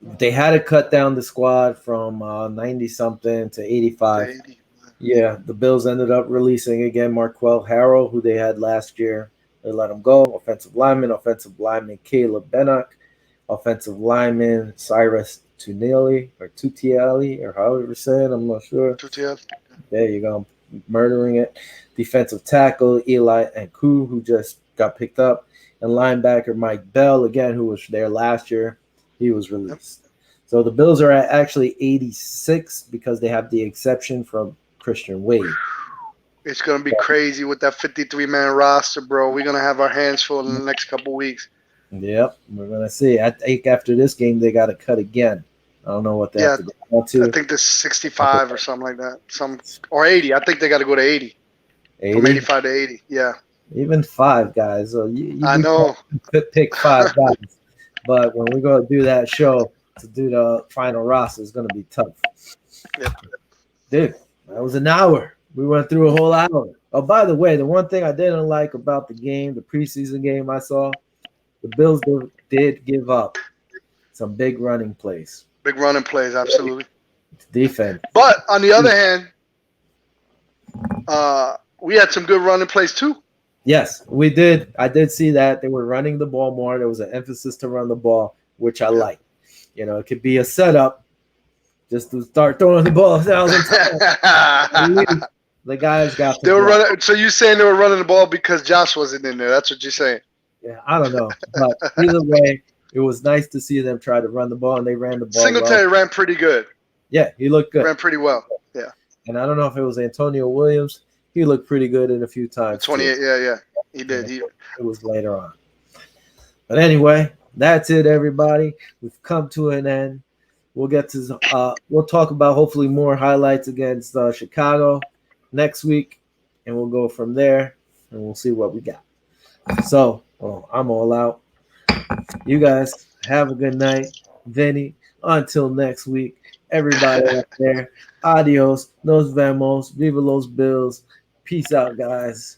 they had to cut down the squad from 90-something to 85. Yeah, the Bills ended up releasing again Marquel Harrell, who they had last year. They let him go. Offensive lineman Caleb Bennock, offensive lineman Cyrus Tutieli, or however you say it, I'm not sure. Tutieli. There you go, murdering it. Defensive tackle Eli Anku, who just got picked up, and linebacker Mike Bell, again, who was there last year. He was released. So the Bills are at actually 86 because they have the exception from Christian Wade. It's gonna be crazy with that 53-man roster, bro. We're gonna have our hands full in the next couple weeks. Yep, we're gonna see. I think after this game they got to cut again. I don't know what they have to go to. I think this 65 or something like that. Or 80. I think they got to go to 80. 80? From 85 to 80. Yeah. Even 5 guys. So you I know. Pick 5 guys. But when we go to do that show to do the final roster, it's gonna be tough. Yep. Dude, that was an hour. We went through a whole hour. Oh, by the way, the one thing I didn't like about the game, the preseason game I saw, the Bills did give up some big running plays. Big running plays, absolutely. Defense. But on the other hand, we had some good running plays too. Yes, we did. I did see that they were running the ball more. There was an emphasis to run the ball, which I like. You know, it could be a setup just to start throwing the ball 1,000 times. The guys got. They were running. So you saying they were running the ball because Josh wasn't in there? That's what you're saying. Yeah, I don't know, but either way, it was nice to see them try to run the ball, and they ran the ball. Singletary ran pretty good. Yeah, he looked good. Ran pretty well. Yeah. And I don't know if it was Antonio Williams. He looked pretty good in a few times. 28. Yeah, he did. It was later on. But anyway, that's it, everybody. We've come to an end. We'll get to we'll talk about hopefully more highlights against Chicago next week, and we'll go from there, and we'll see what we got. So, I'm all out. You guys have a good night. Vinny, until next week. Everybody out there, adios, nos vemos, viva los Bills. Peace out, guys.